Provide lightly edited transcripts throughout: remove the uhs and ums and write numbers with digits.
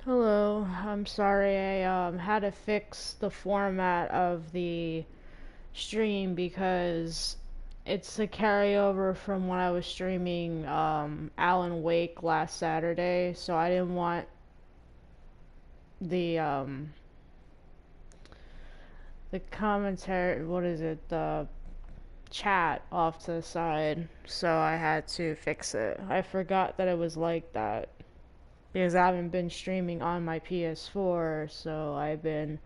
Hello, I'm sorry I had to fix the format of the stream because it's a carryover from when I was streaming Alan Wake last Saturday, so I didn't want the the commentary, what is it, the chat off to the side, so I had to fix it. I forgot that it was like that because I haven't been streaming on my PS4, so I've been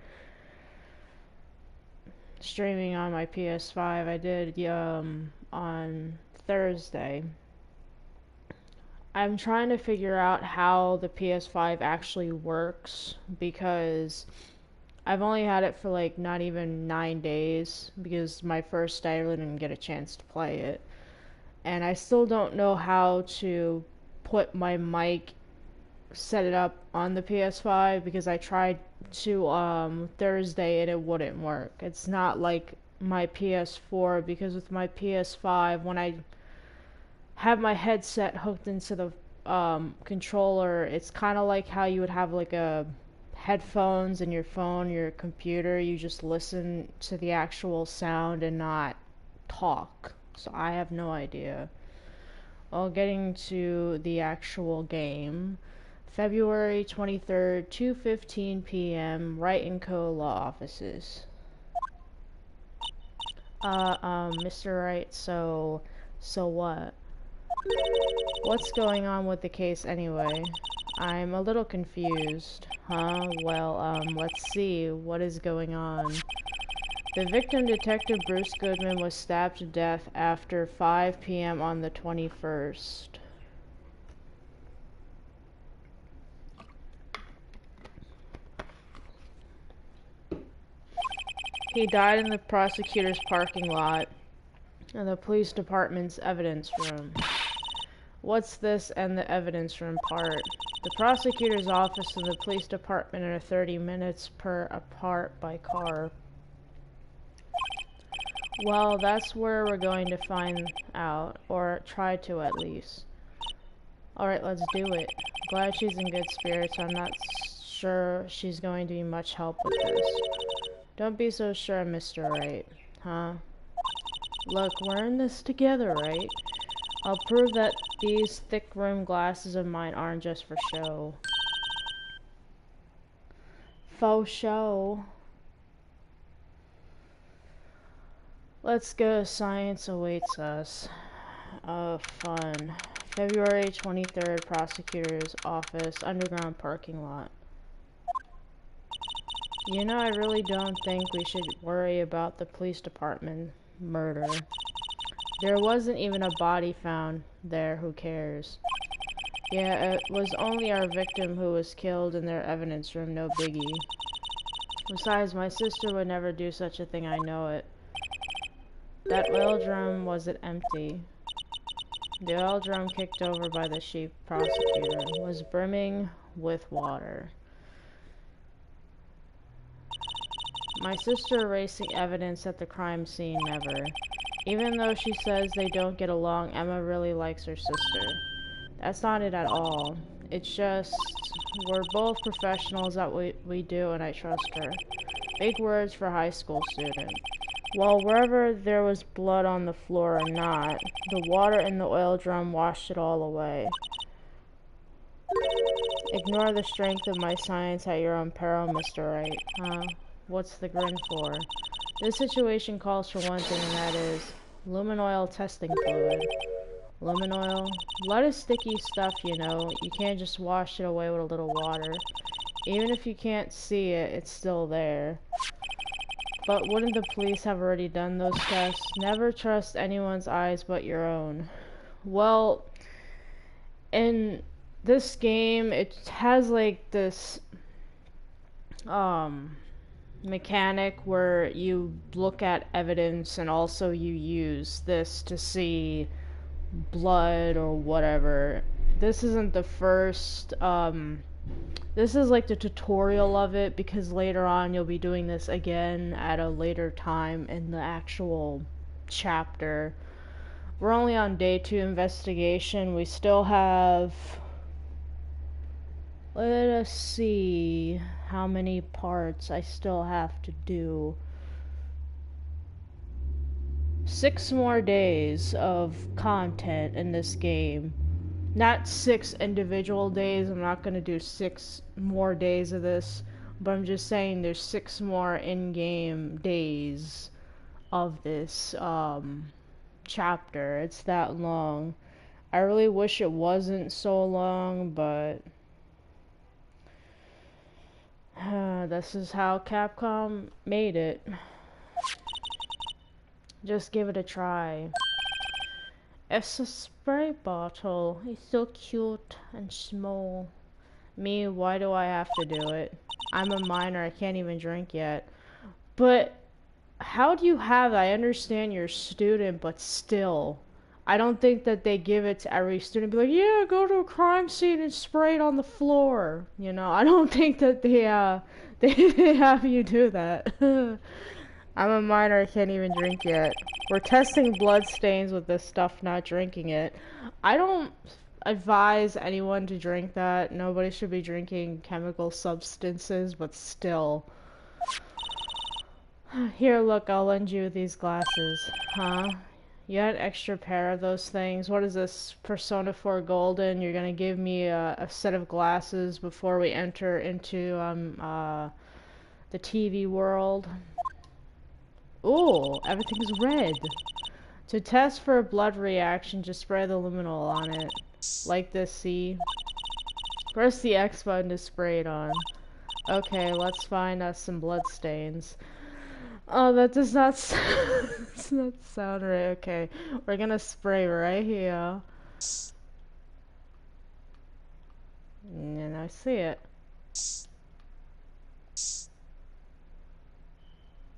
streaming on my PS5. I did on Thursday. I'm trying to figure out how the PS5 actually works because I've only had it for like not even 9 days because my first day I really didn't get a chance to play it. And I still don't know how to put my mic, set it up on the PS5 because I tried to Thursday and it wouldn't work. It's not like my PS4 because with my PS5 when I have my headset hooked into the controller, it's kind of like how you would have like a headphones in your phone, your computer, you just listen to the actual sound and not talk. So I have no idea. Well, getting to the actual game. February 23rd, 2:15 p.m., Wright and Co. Law Offices. Mr. Wright, so what? What's going on with the case anyway? I'm a little confused. Huh? Well, let's see. What is going on? The victim, Detective Bruce Goodman, was stabbed to death after 5 p.m. on the 21st. He died in the prosecutor's parking lot and the police department's evidence room. What's this and the evidence room part? The prosecutor's office and the police department are 30 minutes apart by car. Well, that's where we're going to find out, or try to at least. Alright, let's do it. Glad she's in good spirits. I'm not sure she's going to be much help with this. Don't be so sure, Mr. Wright. Huh? Look, we're in this together, right? I'll prove that these thick rimmed glasses of mine aren't just for show. Faux show. Let's go. Science awaits us. Fun. February 23rd, prosecutor's office, underground parking lot. You know, I really don't think we should worry about the police department murder. There wasn't even a body found there, who cares? Yeah, it was only our victim who was killed in their evidence room, no biggie. Besides, my sister would never do such a thing, I know it. That oil drum wasn't empty. The oil drum kicked over by the chief prosecutor was brimming with water. My sister erasing evidence at the crime scene, never. Even though she says they don't get along, Emma really likes her sister. That's not it at all. It's just, we're both professionals at what we do and I trust her. Big words for a high school student. Well, wherever there was blood on the floor or not, the water in the oil drum washed it all away. Ignore the strength of my science at your own peril, Mr. Wright. Huh? What's the grin for? This situation calls for one thing, and that is lumen oil testing fluid. Lumen oil? Blood is sticky stuff, you know. You can't just wash it away with a little water. Even if you can't see it, it's still there. But wouldn't the police have already done those tests? Never trust anyone's eyes but your own. Well, in this game, it has like this mechanic where you look at evidence and also you use this to see blood or whatever. This isn't the first this is like the tutorial of it because later on you'll be doing this again at a later time in the actual chapter. We're only on day 2 investigation. We still have Let us see how many parts I still have to do. 6 more days of content in this game. Not 6 individual days. I'm not gonna do 6 more days of this. But I'm just saying there's 6 more in-game days of this chapter. It's that long. I really wish it wasn't so long, but this is how Capcom made it. Just give it a try. It's a spray bottle. It's so cute and small. Me, why do I have to do it? I'm a minor. I can't even drink yet. But how do you have that? I understand you're a student, but still. I don't think that they give it to every student. Be like, yeah, go to a crime scene and spray it on the floor. You know, I don't think that they have you do that. I'm a minor, I can't even drink yet. We're testing blood stains with this stuff, not drinking it. I don't advise anyone to drink that. Nobody should be drinking chemical substances, but still. Here, look, I'll lend you these glasses. Huh? You had an extra pair of those things. What is this? Persona 4 Golden? You're gonna give me a set of glasses before we enter into the TV world. Ooh, everything's red. To test for a blood reaction, just spray the luminol on it. Like this, see? Press the X button to spray it on. Okay, let's find us some blood stains. Oh, that does not does not sound right. Okay, we're gonna spray right here. And I see it.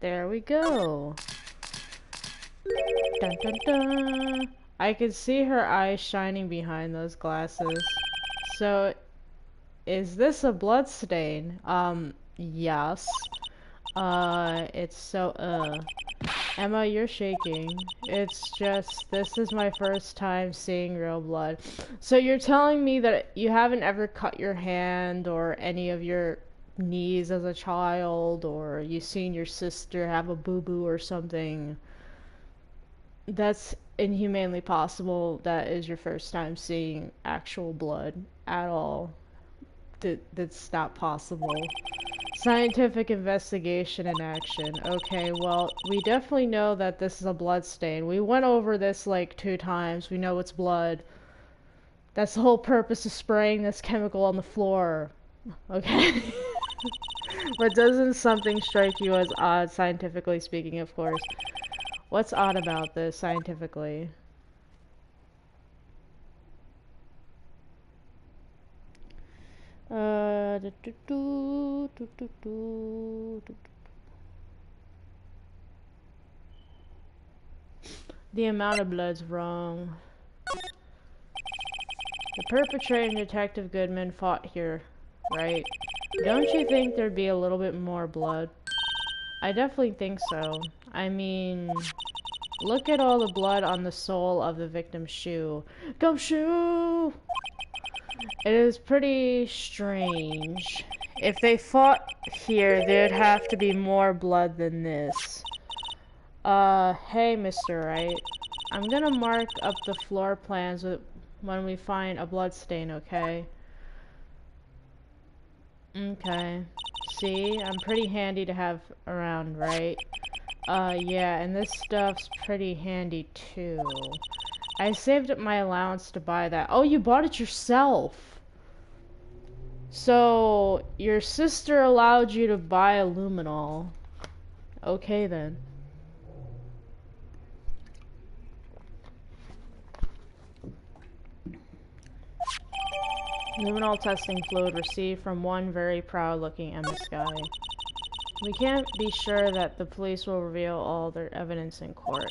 There we go. Dun dun dun. I can see her eyes shining behind those glasses. So, is this a blood stain? Yes. It's so, Emma, you're shaking. It's just, this is my first time seeing real blood. So you're telling me that you haven't ever cut your hand or any of your knees as a child, or you seen your sister have a boo-boo or something? That's inhumanely possible. That is your first time seeing actual blood at all. That's not possible. Scientific investigation in action. Okay, well, we definitely know that this is a blood stain. We went over this like 2 times. We know it's blood. That's the whole purpose of spraying this chemical on the floor. Okay? But doesn't something strike you as odd, scientifically speaking, of course? What's odd about this, scientifically? The amount of blood's wrong. The perpetrator and Detective Goodman fought here, right? Don't you think there'd be a little bit more blood? I definitely think so. I mean, look at all the blood on the sole of the victim's shoe. Gumshoe! It is pretty strange. If they fought here, there'd have to be more blood than this. Hey, Mr. Wright. I'm gonna mark up the floor plans when we find a blood stain, okay? Okay. See, I'm pretty handy to have around, right? Yeah, and this stuff's pretty handy too. I saved up my allowance to buy that. Oh, you bought it yourself! So, your sister allowed you to buy a luminol. Okay then. Luminol testing fluid received from one very proud-looking Emma Sky. We can't be sure that the police will reveal all their evidence in court.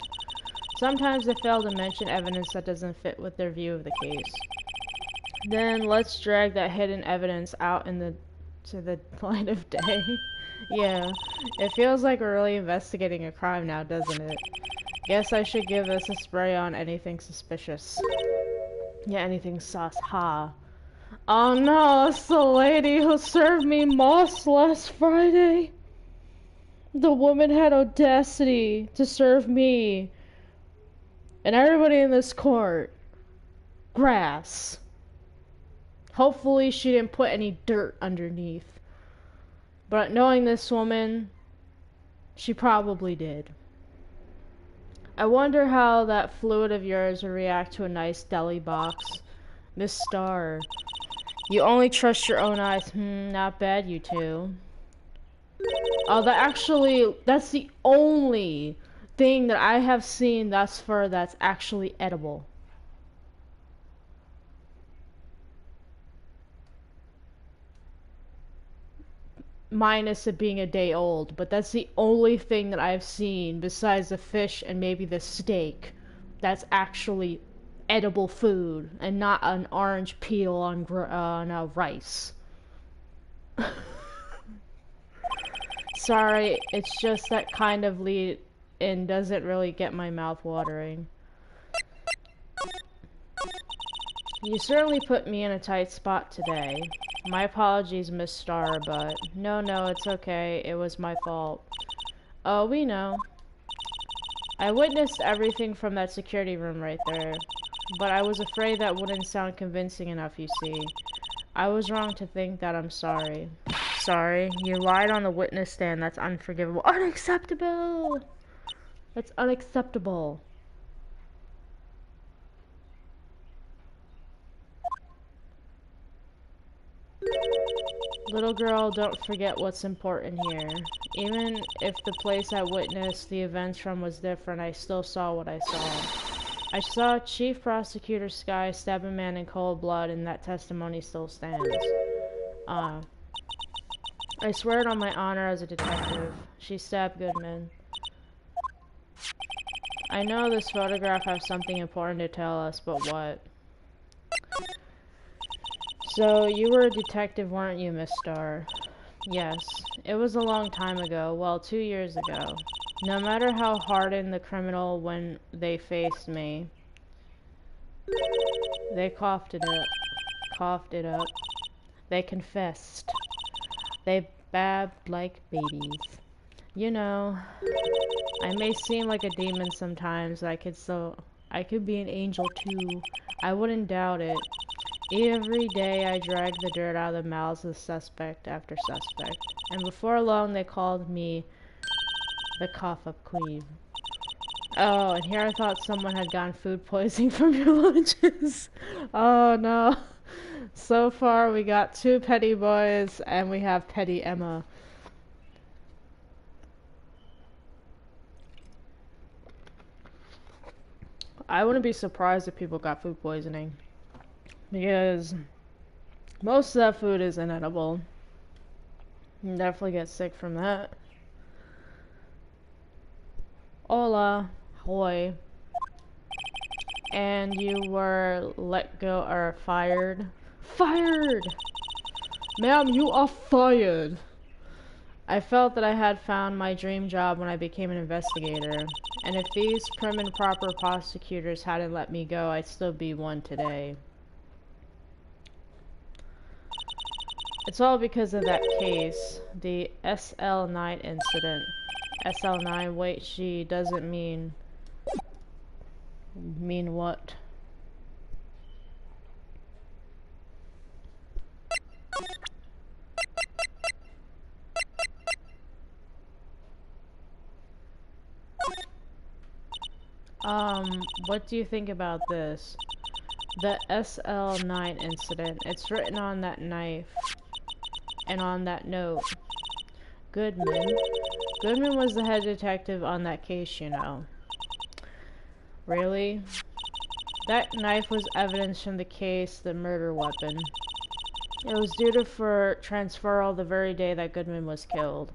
Sometimes they fail to mention evidence that doesn't fit with their view of the case. Then let's drag that hidden evidence out to the light of day. Yeah, it feels like we're really investigating a crime now, doesn't it? Guess I should give this a spray on anything suspicious. Yeah, anything sus, ha. Oh no, it's the lady who served me moss last Friday. The woman had audacity to serve me and everybody in this court grass. Hopefully she didn't put any dirt underneath. But knowing this woman, she probably did. I wonder how that fluid of yours would react to a nice deli box. Miss Star, you only trust your own eyes. Not bad, you two. Oh, that's the only thing that I have seen thus far that's actually edible. Minus it being a day old, but that's the only thing that I've seen besides the fish and maybe the steak that's actually edible food and not an orange peel on rice. Sorry, it's just that kind of lead in doesn't really get my mouth watering. You certainly put me in a tight spot today. My apologies, Miss Star, but no, it's okay. It was my fault. Oh, we know. I witnessed everything from that security room right there, but I was afraid that wouldn't sound convincing enough, you see. I was wrong to think that. I'm sorry. Sorry, you lied on the witness stand. That's unforgivable. Unacceptable! That's unacceptable. Little girl, don't forget what's important here. Even if the place I witnessed the events from was different, I still saw what I saw. I saw Chief Prosecutor Sky stab a man in cold blood, and that testimony still stands. I swear it on my honor as a detective. She stabbed Goodman. I know this photograph has something important to tell us, but what? So, you were a detective, weren't you, Miss Starr? Yes. It was a long time ago. Well, 2 years ago. No matter how hardened the criminal when they faced me, they coughed it up. They confessed. They babbed like babies. You know, I may seem like a demon sometimes. I could be an angel too. I wouldn't doubt it. Every day I dragged the dirt out of the mouths of suspect after suspect. And before long they called me the cough-up queen. Oh, and here I thought someone had gotten food poisoning from your lunches. Oh no. So far we got 2 petty boys and we have petty Emma. I wouldn't be surprised if people got food poisoning. Because most of that food is inedible. You can definitely get sick from that. Hola. Hoy. And you were let go or fired? Fired! Ma'am, you are fired! I felt that I had found my dream job when I became an investigator. And if these prim and proper prosecutors hadn't let me go, I'd still be one today. It's all because of that case, the SL9 incident. SL9, wait, she doesn't mean... Mean what? What do you think about this? The SL9 incident. It's written on that knife. And on that note. Goodman. Goodman was the head detective on that case, you know. Really? That knife was evidence from the case, the murder weapon. It was due for transferal the very day that Goodman was killed.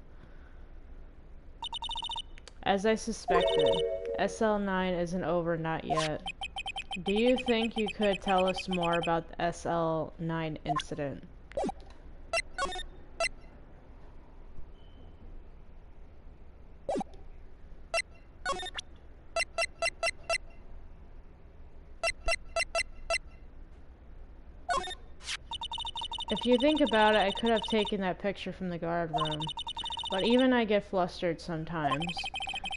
As I suspected, SL9 isn't over, not yet. Do you think you could tell us more about the SL9 incident? If you think about it, I could have taken that picture from the guard room. But even I get flustered sometimes.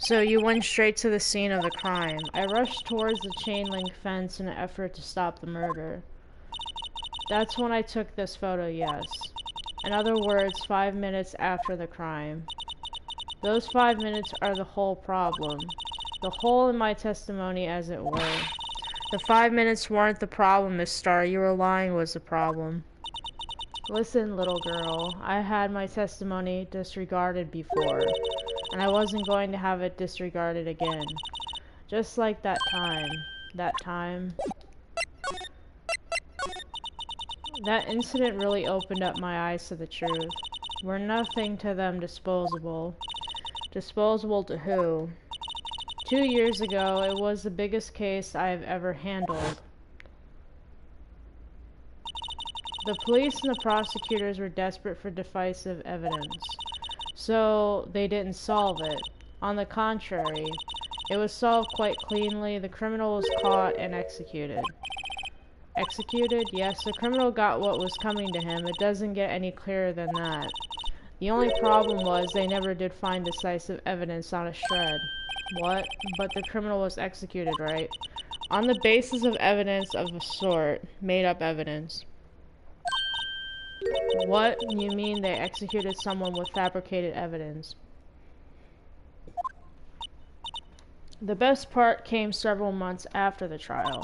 So you went straight to the scene of the crime. I rushed towards the chain link fence in an effort to stop the murder. That's when I took this photo, yes. In other words, 5 minutes after the crime. Those 5 minutes are the whole problem. The hole in my testimony, as it were. The 5 minutes weren't the problem, Miss Starr. You were lying was the problem. Listen, little girl, I had my testimony disregarded before, and I wasn't going to have it disregarded again. Just like that time. That incident really opened up my eyes to the truth. We're nothing to them disposable. Disposable to who? 2 years ago, it was the biggest case I have ever handled. The police and the prosecutors were desperate for decisive evidence, so they didn't solve it. On the contrary, it was solved quite cleanly. The criminal was caught and executed. Executed? Yes, the criminal got what was coming to him. It doesn't get any clearer than that. The only problem was they never did find decisive evidence on a shred. What? But the criminal was executed, right? On the basis of evidence of a sort. Made up evidence. What? You mean they executed someone with fabricated evidence? The best part came several months after the trial.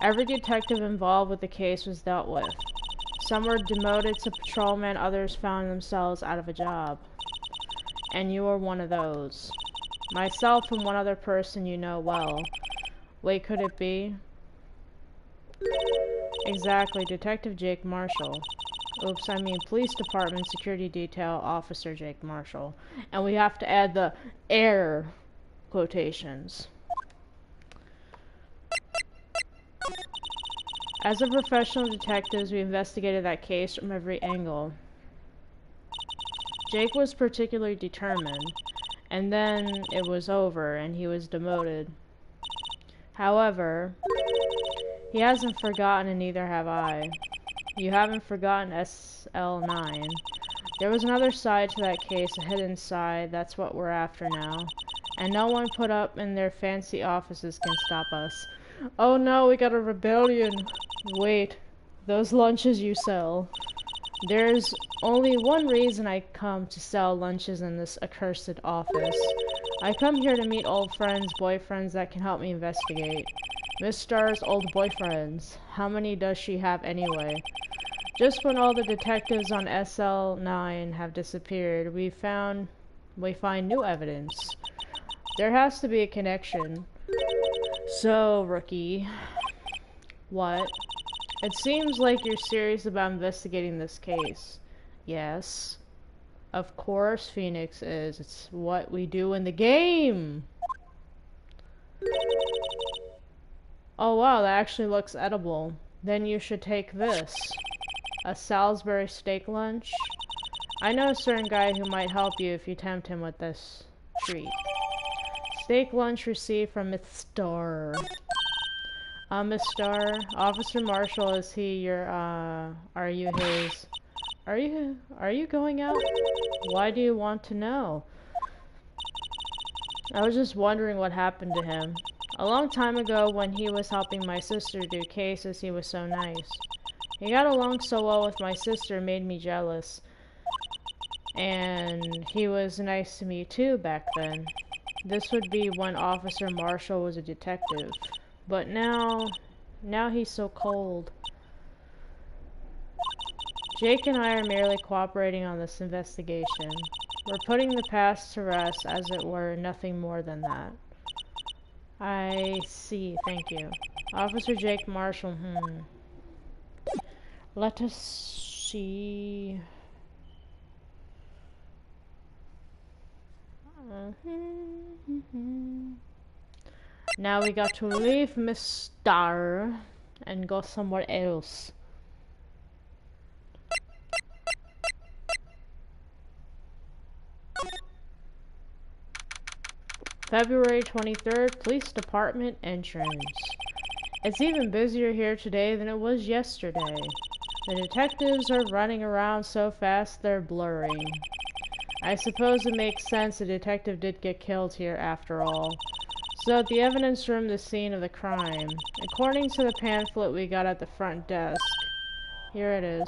Every detective involved with the case was dealt with. Some were demoted to patrolmen, others found themselves out of a job. And you were one of those. Myself and one other person you know well. Wait, could it be? Exactly, Detective Jake Marshall. Oops, I mean Police Department Security Detail Officer Jake Marshall. And we have to add the air quotations. As a professional detectives, we investigated that case from every angle. Jake was particularly determined, and then it was over and he was demoted. However, he hasn't forgotten and neither have I. You haven't forgotten SL9. There was another side to that case, a hidden side. That's what we're after now. And no one put up in their fancy offices can stop us. Oh no, we got a rebellion. Wait, those lunches you sell. There's only one reason I come to sell lunches in this accursed office. I come here to meet old friends, boyfriends that can help me investigate. Miss Starr's old boyfriends. How many does she have anyway? Just when all the detectives on SL9 have disappeared, we find new evidence. There has to be a connection. So, rookie. What? It seems like you're serious about investigating this case. Yes. Of course Phoenix is. It's what we do in the game! Oh wow, that actually looks edible. Then you should take this. A Salisbury steak lunch? I know a certain guy who might help you if you tempt him with this treat. Steak lunch received from Miss Starr. Miss Starr, Officer Marshall, is he your, are you his... Are you going out? Why do you want to know? I was just wondering what happened to him. A long time ago, when he was helping my sister do cases, he was so nice. He got along so well with my sister, made me jealous. And he was nice to me too back then. This would be when Officer Marshall was a detective. But now he's so cold. Jake and I are merely cooperating on this investigation. We're putting the past to rest, as it were, nothing more than that. I see, thank you. Officer Jake Marshall, Let us see... Now we got to leave Miss Starr and go somewhere else. February 23rd, Police Department entrance. It's even busier here today than it was yesterday. The detectives are running around so fast they're blurring. I suppose it makes sense a detective did get killed here after all. So at the evidence room, the scene of the crime. According to the pamphlet we got at the front desk. Here it is.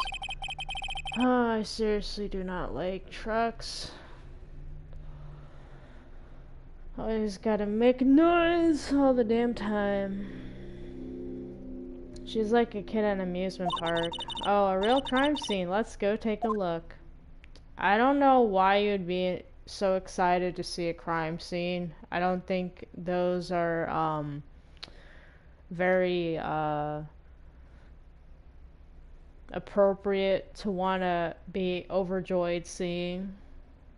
Oh, I seriously do not like trucks. Always gotta make noise all the damn time. She's like a kid at an amusement park. Oh, a real crime scene. Let's go take a look. I don't know why you'd be so excited to see a crime scene. I don't think those are very appropriate to want to be overjoyed seeing.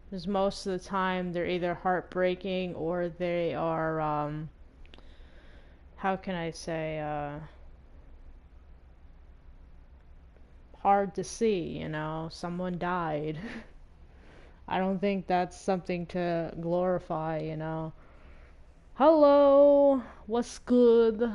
Because most of the time they're either heartbreaking or they are, how can I say, hard to see, you know? Someone died. I don't think that's something to glorify, you know? Hello! What's good?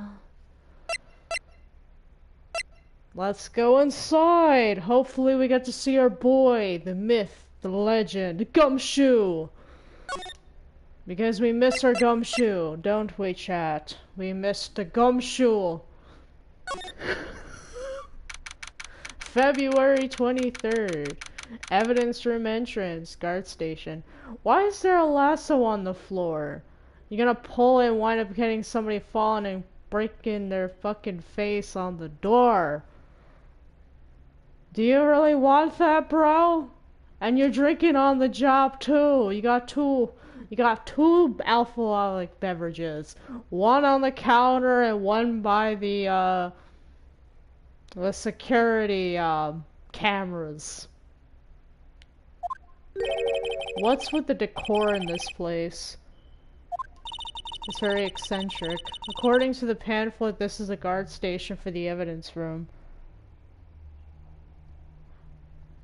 Let's go inside! Hopefully we get to see our boy, the myth, the legend, Gumshoe! Because we miss our Gumshoe, don't we, chat? We missed the Gumshoe! February 23rd. Evidence room entrance, guard station. Why is there a lasso on the floor? You're gonna pull it and wind up getting somebody falling and breaking their fucking face on the door. Do you really want that, bro? And you're drinking on the job too. You got two alcoholic beverages. One on the counter and one by the security cameras. What's with the decor in this place? It's very eccentric. According to the pamphlet, this is a guard station for the evidence room.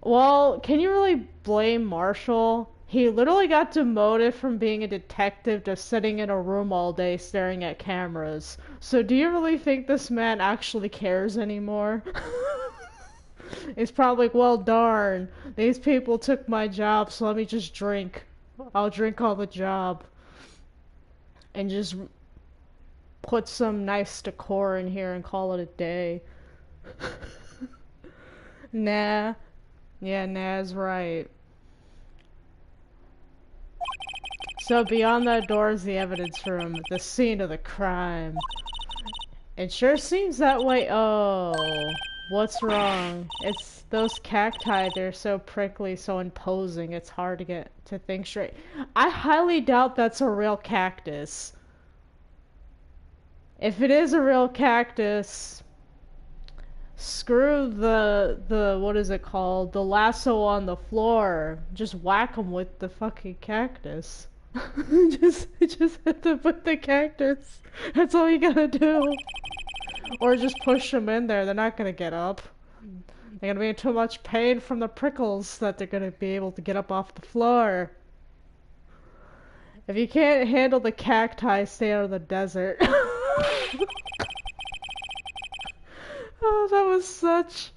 Well, can you really blame Marshall? He literally got demoted from being a detective to sitting in a room all day staring at cameras. So do you really think this man actually cares anymore? He's probably like, well, darn, these people took my job, so let me just drink. I'll drink all the job. And just put some nice decor in here and call it a day. Nah. Yeah, Na's right. So beyond that door is the evidence room, the scene of the crime. It sure seems that way. Oh, what's wrong? It's those cacti, they're so prickly, so imposing, it's hard to get to think straight. I highly doubt that's a real cactus. If it is a real cactus, screw the what is it called? The lasso on the floor. Just whack them with the fucking cactus. just have to put the cactus. That's all you gotta do. Or just push them in there. They're not gonna get up. They're gonna be in too much pain from the prickles that they're gonna be able to get up off the floor. If you can't handle the cacti, stay out of the desert. Oh, that was such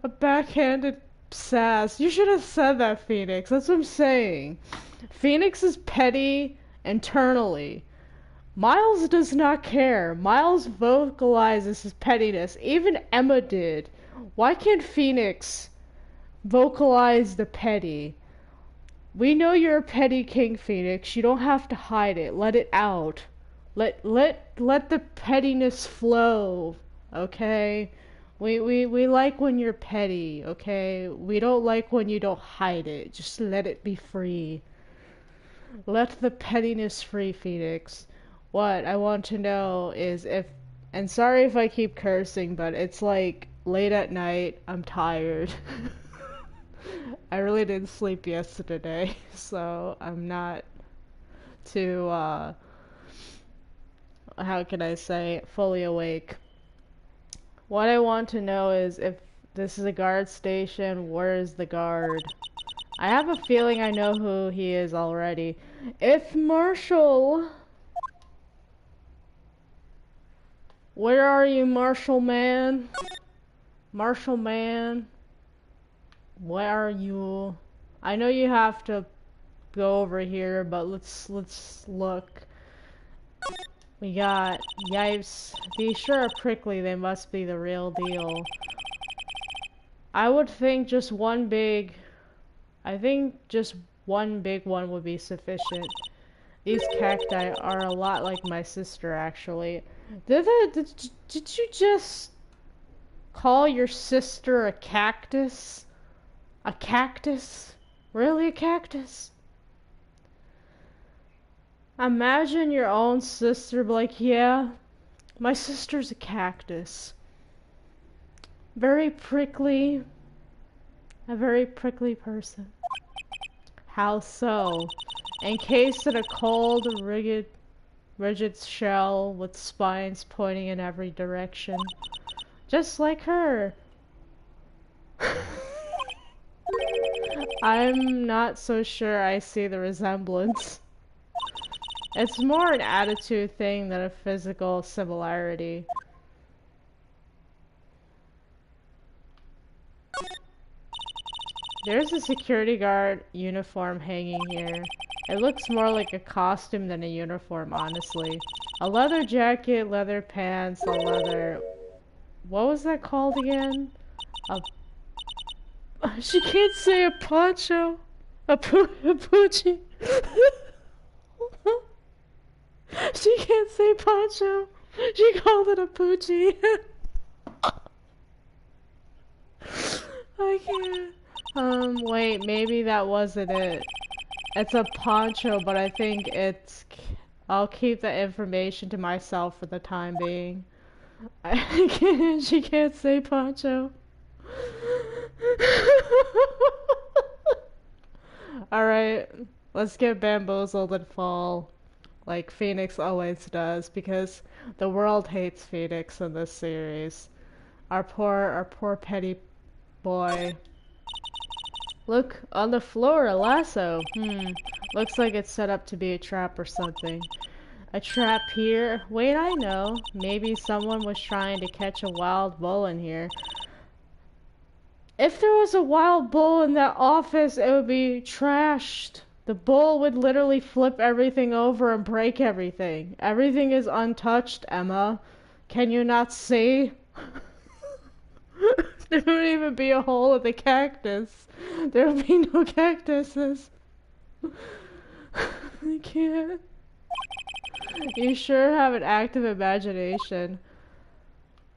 a backhanded sass. You should have said that, Phoenix. That's what I'm saying. Phoenix is petty internally. Miles does not care. Miles vocalizes his pettiness. Even Emma did. Why can't Phoenix vocalize the petty? We know you're a petty king, Phoenix. You don't have to hide it. Let it out. Let the pettiness flow. Okay? We like when you're petty, okay? We don't like when you don't hide it. Just let it be free. Let the pettiness free, Phoenix. What I want to know is if, and sorry if I keep cursing, but it's like late at night, I'm tired. I really didn't sleep yesterday, so I'm not too, how can I say, fully awake. What I want to know is if this is a guard station, where is the guard? I have a feeling I know who he is already. It's Marshall! Where are you, Marshall man? Marshall man, where are you? I know you have to go over here, but let's look. We got yipes. These sure are prickly, they must be the real deal. I would think just one big I think just one big one would be sufficient. These cacti are a lot like my sister, actually. Did you just call your sister a cactus? A cactus? Really a cactus? Imagine your own sister be like, yeah, my sister's a cactus. Very prickly. A very prickly person. How so? Encased in a cold, rigid shell with spines pointing in every direction. Just like her. I'm not so sure I see the resemblance. It's more an attitude thing than a physical similarity. There's a security guard uniform hanging here. It looks more like a costume than a uniform, honestly. A leather jacket, leather pants, a leather... What was that called again? A... She can't say a poncho. A poochie. She can't say poncho. She called it a poochie. I can't. Wait, maybe that wasn't it. It's a poncho, but I think it's... I'll keep the information to myself for the time being. She can't say poncho. Alright, let's get bamboozled and fall. Like Phoenix always does, because the world hates Phoenix in this series. Our poor petty boy. Look, on the floor, a lasso. Looks like it's set up to be a trap or something. A trap here? Wait, I know. Maybe someone was trying to catch a wild bull in here. If there was a wild bull in that office, it would be trashed. The bull would literally flip everything over and break everything. Everything is untouched, Emma. Can you not see? There would even be a hole in the cactus. There would be no cactuses. I can't. You sure have an active imagination.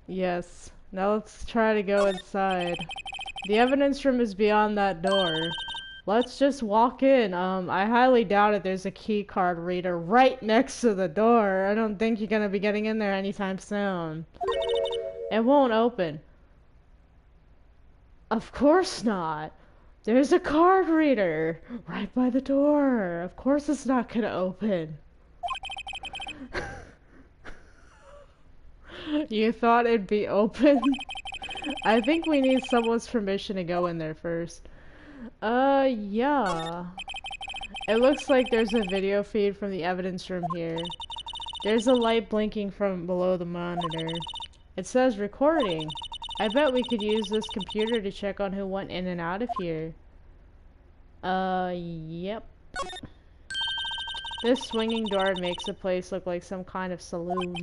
Yes. Now let's try to go inside. The evidence room is beyond that door. Let's just walk in. I highly doubt it there's a key card reader right next to the door. I don't think you're gonna be getting in there anytime soon. It won't open. Of course not. There's a card reader right by the door. Of course it's not gonna open. You thought it'd be open? I think we need someone's permission to go in there first. Yeah. It looks like there's a video feed from the evidence room here. There's a light blinking from below the monitor. It says recording. I bet we could use this computer to check on who went in and out of here. Yep. This swinging door makes the place look like some kind of saloon.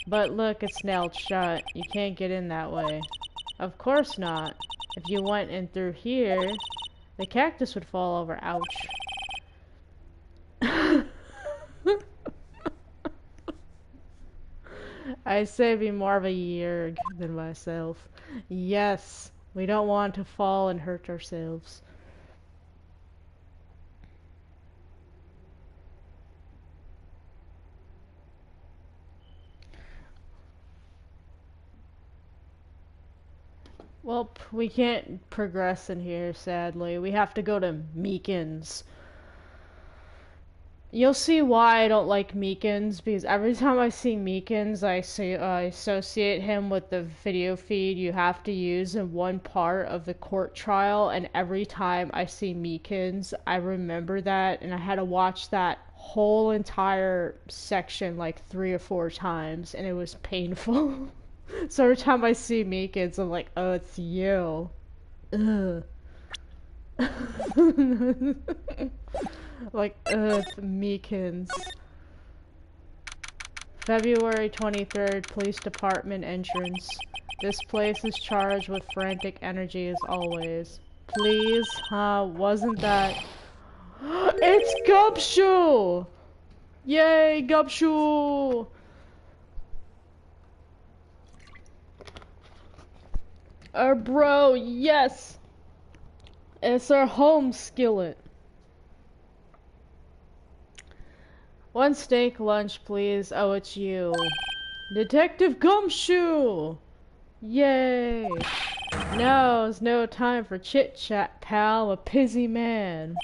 But look, it's nailed shut. You can't get in that way. Of course not. If you went in through here, the cactus would fall over. Ouch. I say be more of a yerg than myself. Yes, we don't want to fall and hurt ourselves. Well, we can't progress in here, sadly. We have to go to Meekins. You'll see why I don't like Meekins, because every time I see Meekins, I associate him with the video feed you have to use in one part of the court trial, and every time I see Meekins, I remember that, and I had to watch that whole entire section like 3 or 4 times, and it was painful. So every time I see Meekins, I'm like, oh, it's you. Ugh. Like, ugh, Meekins. February 23rd, Police Department entrance. This place is charged with frantic energy as always. Please, huh? Wasn't that... It's Gumshoe! Yay, Gumshoe! Our bro, yes! It's our home skillet. One steak lunch, please. Oh, it's you. Detective Gumshoe! Yay! Now's no time for chit-chat, pal. A busy man.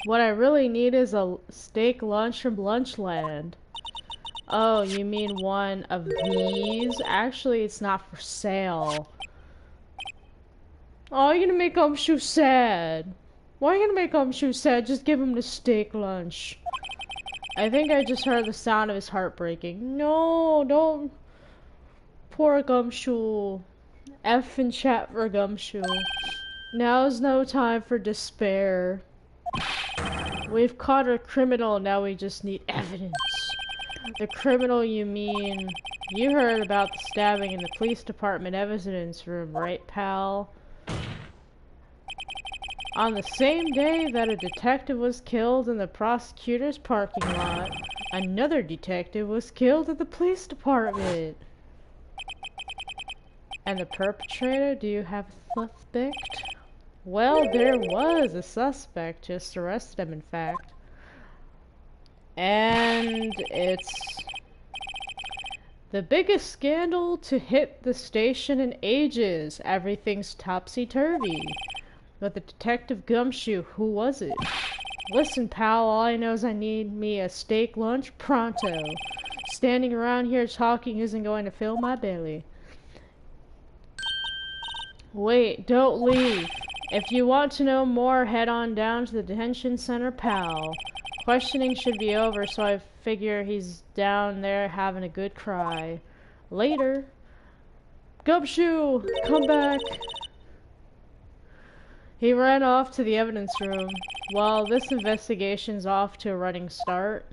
What I really need is a steak lunch from Lunchland. Oh, you mean one of these? Actually, it's not for sale. Oh, you're gonna make Gumshoe sad. Why are you gonna make Gumshoe sad? Just give him the steak lunch. I think I just heard the sound of his heart breaking. No, don't. Poor Gumshoe. F in chat for Gumshoe. Now's no time for despair. We've caught a criminal, now we just need evidence. The criminal, you mean... You heard about the stabbing in the police department evidence room, right, pal? On the same day that a detective was killed in the prosecutor's parking lot, another detective was killed at the police department. And the perpetrator? Do you have a suspect? Well, there was a suspect. Just arrested him, in fact. And it's the biggest scandal to hit the station in ages. Everything's topsy-turvy. But the detective Gumshoe, who was it? Listen, pal, all I know is I need me a steak lunch pronto. Standing around here talking isn't going to fill my belly. Wait, don't leave. If you want to know more, head on down to the detention center, pal. Questioning should be over, so I figure he's down there having a good cry. Later. Gumshoe, come back. He ran off to the evidence room. Well, this investigation's off to a running start.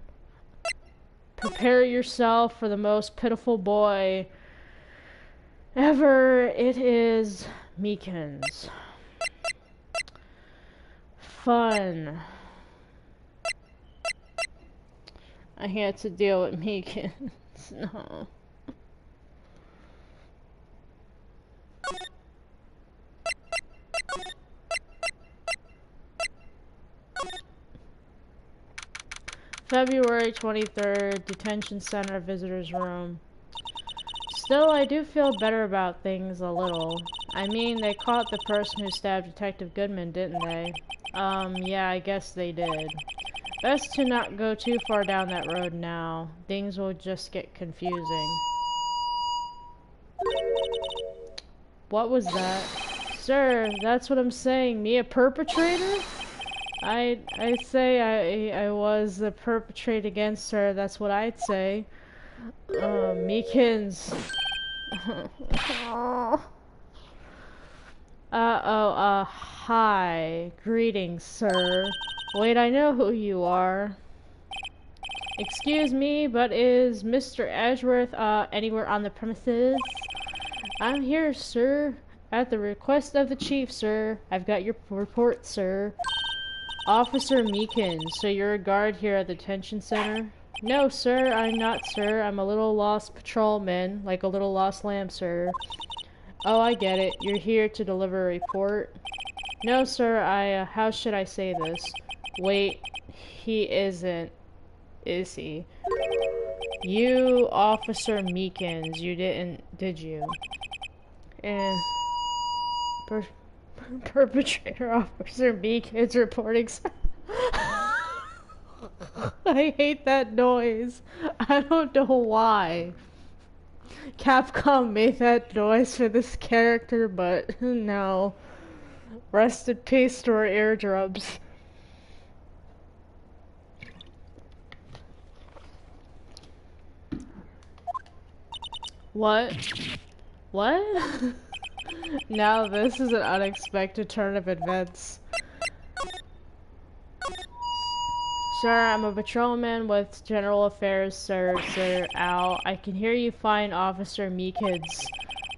Prepare yourself for the most pitiful boy ever. It is Meekins. Fun. I had to deal with Meekins. No. February 23rd, detention center visitors room. Still, I do feel better about things a little. I mean, they caught the person who stabbed Detective Goodman, didn't they? Yeah, I guess they did. Best to not go too far down that road now. Things will just get confusing. What was that? Sir, that's what I'm saying. Me a perpetrator? I say I was the perpetrator against her. That's what I'd say. Meekins. Hi. Greetings, sir. Wait, I know who you are. Excuse me, but is Mr. Edgeworth, anywhere on the premises? I'm here, sir. At the request of the chief, sir. I've got your report, sir. Officer Meekins, so you're a guard here at the detention center? No, sir, I'm not, sir. I'm a little lost patrolman, like a little lost lamb, sir. Oh, I get it. You're here to deliver a report? No, sir, how should I say this? Wait, he isn't, is he? You, Officer Meekins, you didn't, did you? Perpetrator Officer Meekins reporting. I hate that noise. I don't know why. Capcom made that noise for this character, but no. Rest in peace to our eardrums. What? What? Now this is an unexpected turn of events. Sir, I'm a patrolman with General Affairs, sir. Ow. I can hear you fine, Officer Meekids.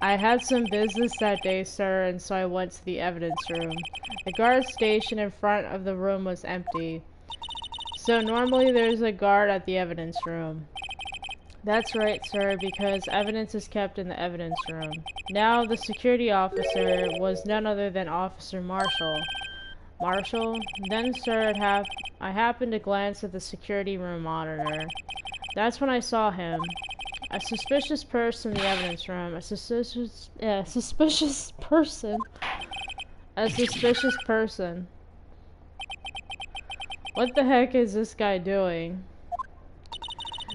I had some business that day, sir, and so I went to the evidence room. The guard station in front of the room was empty. So normally there's a guard at the evidence room. That's right, sir, because evidence is kept in the evidence room. Now, the security officer was none other than Officer Marshall. Marshall? Then, sir, I happened to glance at the security room monitor. That's when I saw him. A suspicious person in the evidence room. A suspicious person. A suspicious person. What the heck is this guy doing?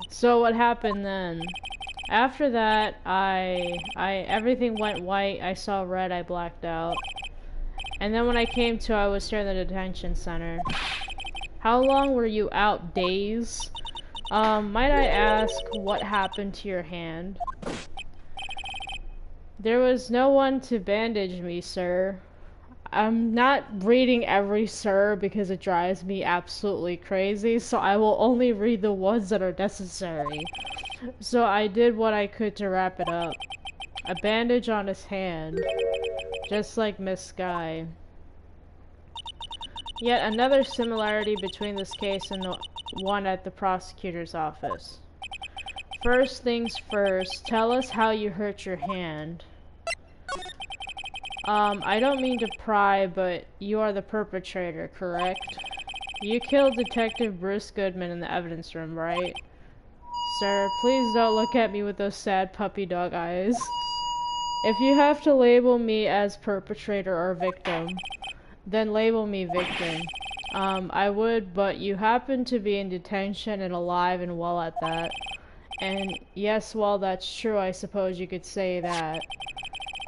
So what happened then? After that, everything went white. I saw red. I blacked out. And then when I came to, I was here in the detention center. How long were you out? Days? Might I ask what happened to your hand? There was no one to bandage me, sir. I'm not reading every sir because it drives me absolutely crazy, so I will only read the ones that are necessary. So I did what I could to wrap it up. A bandage on his hand. Just like Miss Sky. Yet another similarity between this case and the one at the prosecutor's office. First things first, tell us how you hurt your hand. I don't mean to pry, but you are the perpetrator, correct? You killed Detective Bruce Goodman in the evidence room, right? Sir, please don't look at me with those sad puppy dog eyes. If you have to label me as perpetrator or victim, then label me victim. I would, but you happen to be in detention and alive and well at that. And yes, while that's true, I suppose you could say that.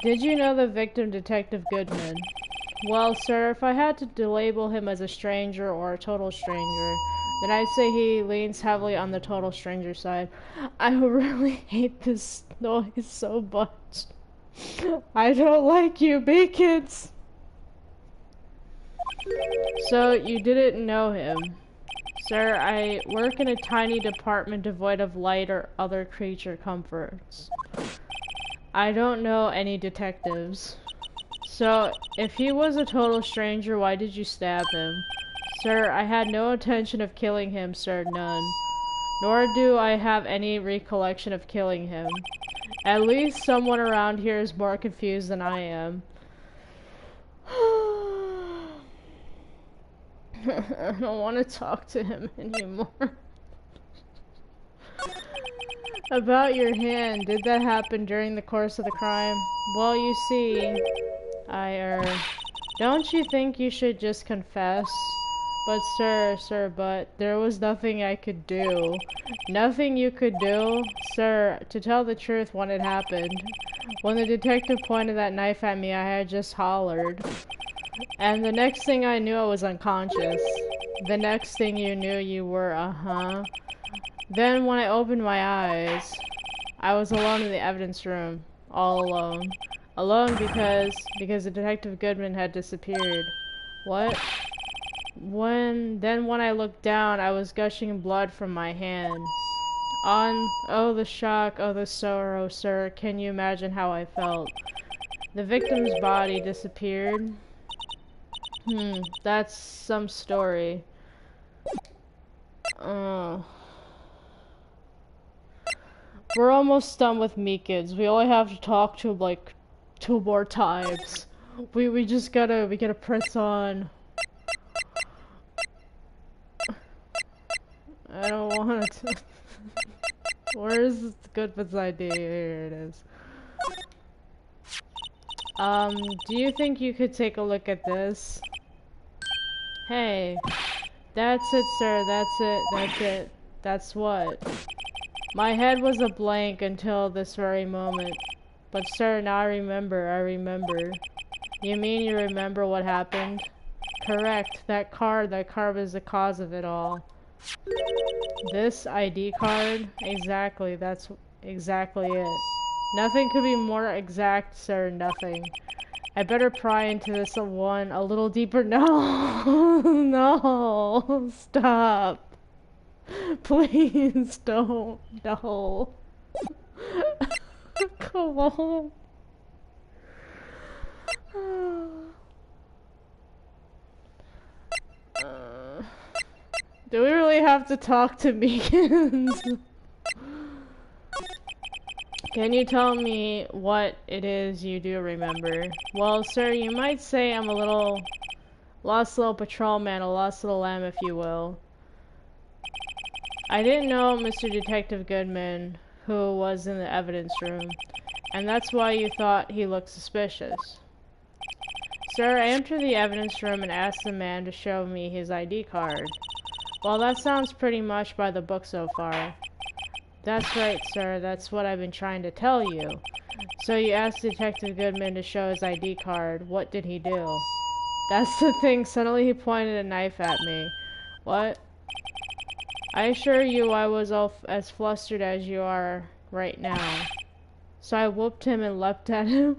Did you know the victim, Detective Goodman? Well, sir, if I had to label him as a stranger or a total stranger, then I'd say he leans heavily on the total stranger side. I really hate this noise so much. I don't like you, kids. So, you didn't know him. Sir, I work in a tiny department devoid of light or other creature comforts. I don't know any detectives. So, if he was a total stranger, why did you stab him? Sir, I had no intention of killing him, sir, none. Nor do I have any recollection of killing him. At least someone around here is more confused than I am. I don't want to talk to him anymore. About your hand, did that happen during the course of the crime? Well, you see, don't you think you should just confess? But but there was nothing I could do. Nothing you could do? Sir, to tell the truth, when it happened, when the detective pointed that knife at me, I had just hollered. And the next thing I knew, I was unconscious. The next thing you knew, you were, Then when I opened my eyes, I was alone in the evidence room. All alone. Alone because Detective Goodman had disappeared. What? Then when I looked down, I was gushing blood from my hand. Oh the shock, oh the sorrow, sir, can you imagine how I felt? The victim's body disappeared. That's some story. We're almost done with Meekids. We only have to talk to him like 2 more times. We gotta press on. I don't want to. Where is this Goodman's ID? Here it is. Do you think you could take a look at this? Hey. That's it, sir. That's it. That's what? My head was a blank until this very moment. But sir, now I remember. You mean you remember what happened? Correct. That card was the cause of it all. This ID card? Exactly, that's exactly it. Nothing could be more exact, sir. Nothing. I better pry into this one a little deeper. No, no, stop. Please don't. No. Come on. Do we really have to talk to Meekins? Can you tell me what it is you do remember? Well, sir, you might say I'm a lost little patrolman, a lost little lamb, if you will. I didn't know Mr. Detective Goodman, who was in the evidence room, and that's why you thought he looked suspicious. Sir, I entered the evidence room and asked the man to show me his ID card. Well, that sounds pretty much by the book so far. That's right, sir. That's what I've been trying to tell you. So you asked Detective Goodman to show his ID card. What did he do? That's the thing. Suddenly he pointed a knife at me. What? I assure you I was as flustered as you are right now. So I whooped him and leapt at him.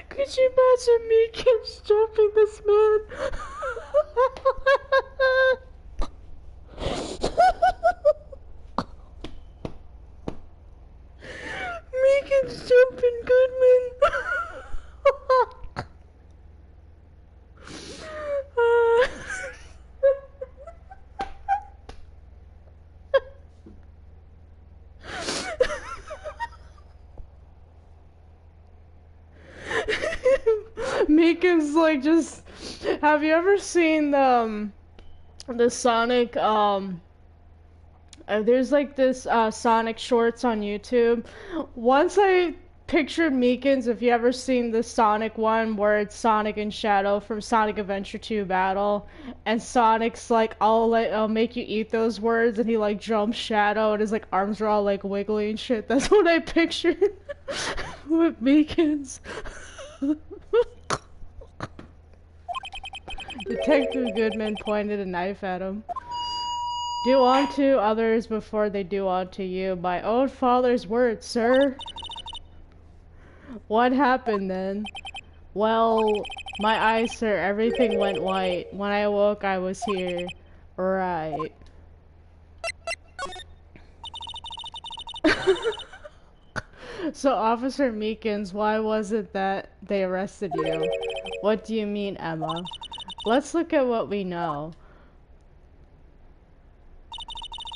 Could you imagine me jumping this man? Megan's jumping Goodman. Megan's like just. Have you ever seen the Sonic there's like this Sonic shorts on YouTube. Once I pictured Meekins, if you ever seen the Sonic one where it's Sonic and Shadow from Sonic Adventure 2 Battle, and Sonic's like, I'll make you eat those words, and he like jumps Shadow and his like arms are all like wiggly and shit. That's what I pictured with Meekins. Detective Goodman pointed a knife at him. Do unto others before they do unto you. My own father's words, sir. What happened then? Well, my eyes, sir, everything went white. When I awoke, I was here. Right. So, Officer Meekins, why was it that they arrested you? What do you mean, Emma? Let's look at what we know.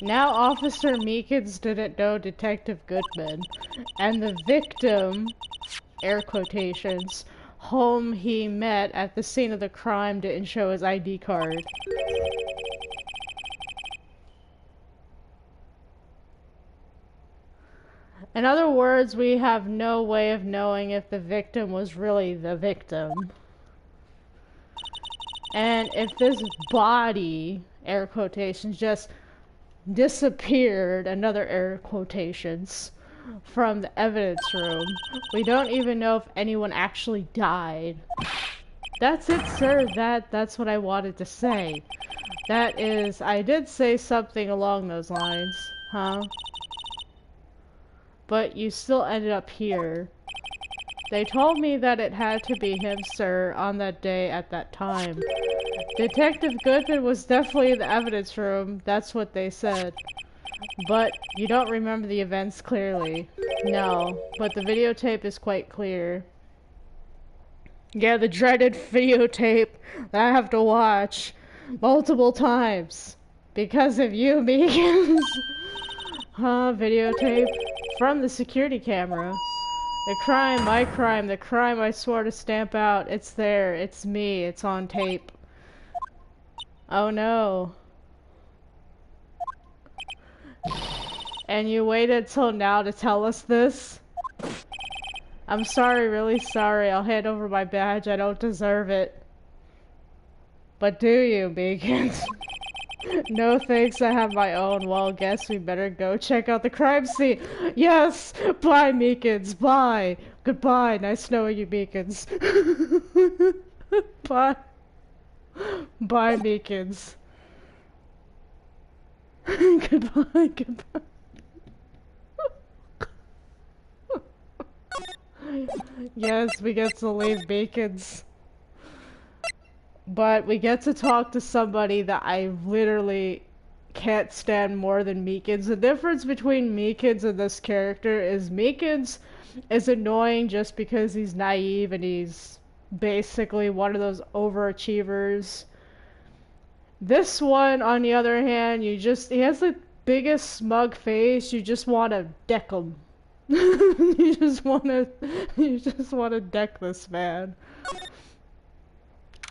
Now Officer Meekins didn't know Detective Goodman, and the victim, air quotations, whom he met at the scene of the crime didn't show his ID card. In other words, we have no way of knowing if the victim was really the victim. And if this body, air quotations, just disappeared, another air quotations, from the evidence room, we don't even know if anyone actually died. That's it, sir. That's what I wanted to say. That is, I did say something along those lines, huh? But you still ended up here. They told me that it had to be him, sir, on that day at that time. Detective Goodman was definitely in the evidence room, that's what they said. But you don't remember the events clearly. No, but the videotape is quite clear. Yeah, the dreaded videotape that I have to watch multiple times. Because of you, Meekins. Huh, videotape? From the security camera. The crime, my crime, the crime I swore to stamp out. It's there, it's me, it's on tape. Oh no. And you waited till now to tell us this? I'm sorry, really sorry. I'll hand over my badge. I don't deserve it. But do you, Meekins? No thanks, I have my own. Well, guess we better go check out the crime scene. Yes! Bye, Meekins. Bye. Goodbye. Nice knowing you, Meekins. Bye. Bye, Meekins. Goodbye, goodbye. Yes, we get to leave Beacons. But we get to talk to somebody that I literally can't stand more than Meekins. The difference between Meekins and this character is Meekins is annoying just because he's naive and he's basically one of those overachievers. This one, on the other hand, he has the biggest smug face. You just want to deck him. You just want to deck this man.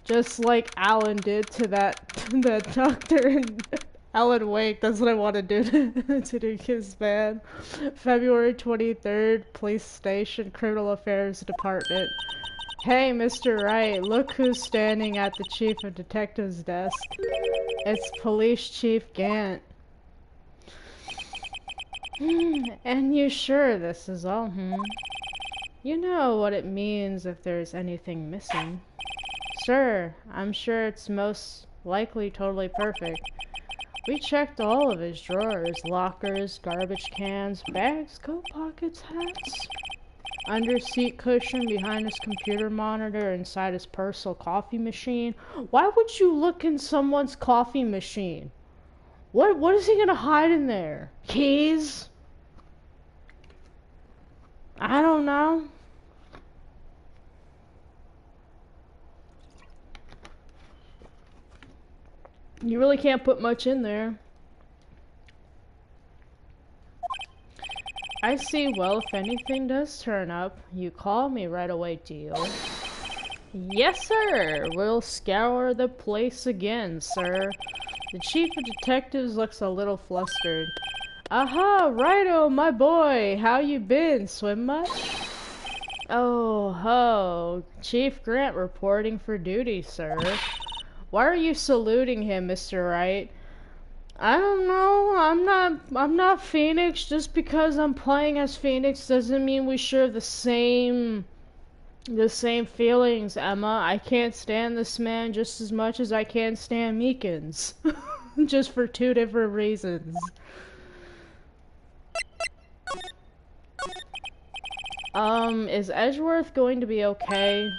Just like Alan did to that doctor and Alan Wake. That's what I want to do to do his man. February 23rd, Police Station, Criminal Affairs Department. Hey, Mr. Wright, look who's standing at the Chief of Detectives desk. It's Police Chief Gant. And you sure this is all, You know what it means if there's anything missing. Sir, I'm sure it's most likely totally perfect. We checked all of his drawers, lockers, garbage cans, bags, coat pockets, hats. Under seat cushion, behind his computer monitor, inside his personal coffee machine. Why would you look in someone's coffee machine? What is he gonna hide in there? Keys? I don't know. You really can't put much in there. I see. Well, if anything does turn up, you call me right away, deal? Yes, sir. We'll scour the place again, sir. The chief of detectives looks a little flustered. Aha, righto, my boy. How you been? Swim much? Oh, ho. Chief Grant reporting for duty, sir. Why are you saluting him, Mr. Wright? I don't know. I'm not Phoenix. Just because I'm playing as Phoenix doesn't mean we share the same feelings, Emma. I can't stand this man just as much as I can't stand Meekins. Just for two different reasons. Is Edgeworth going to be okay?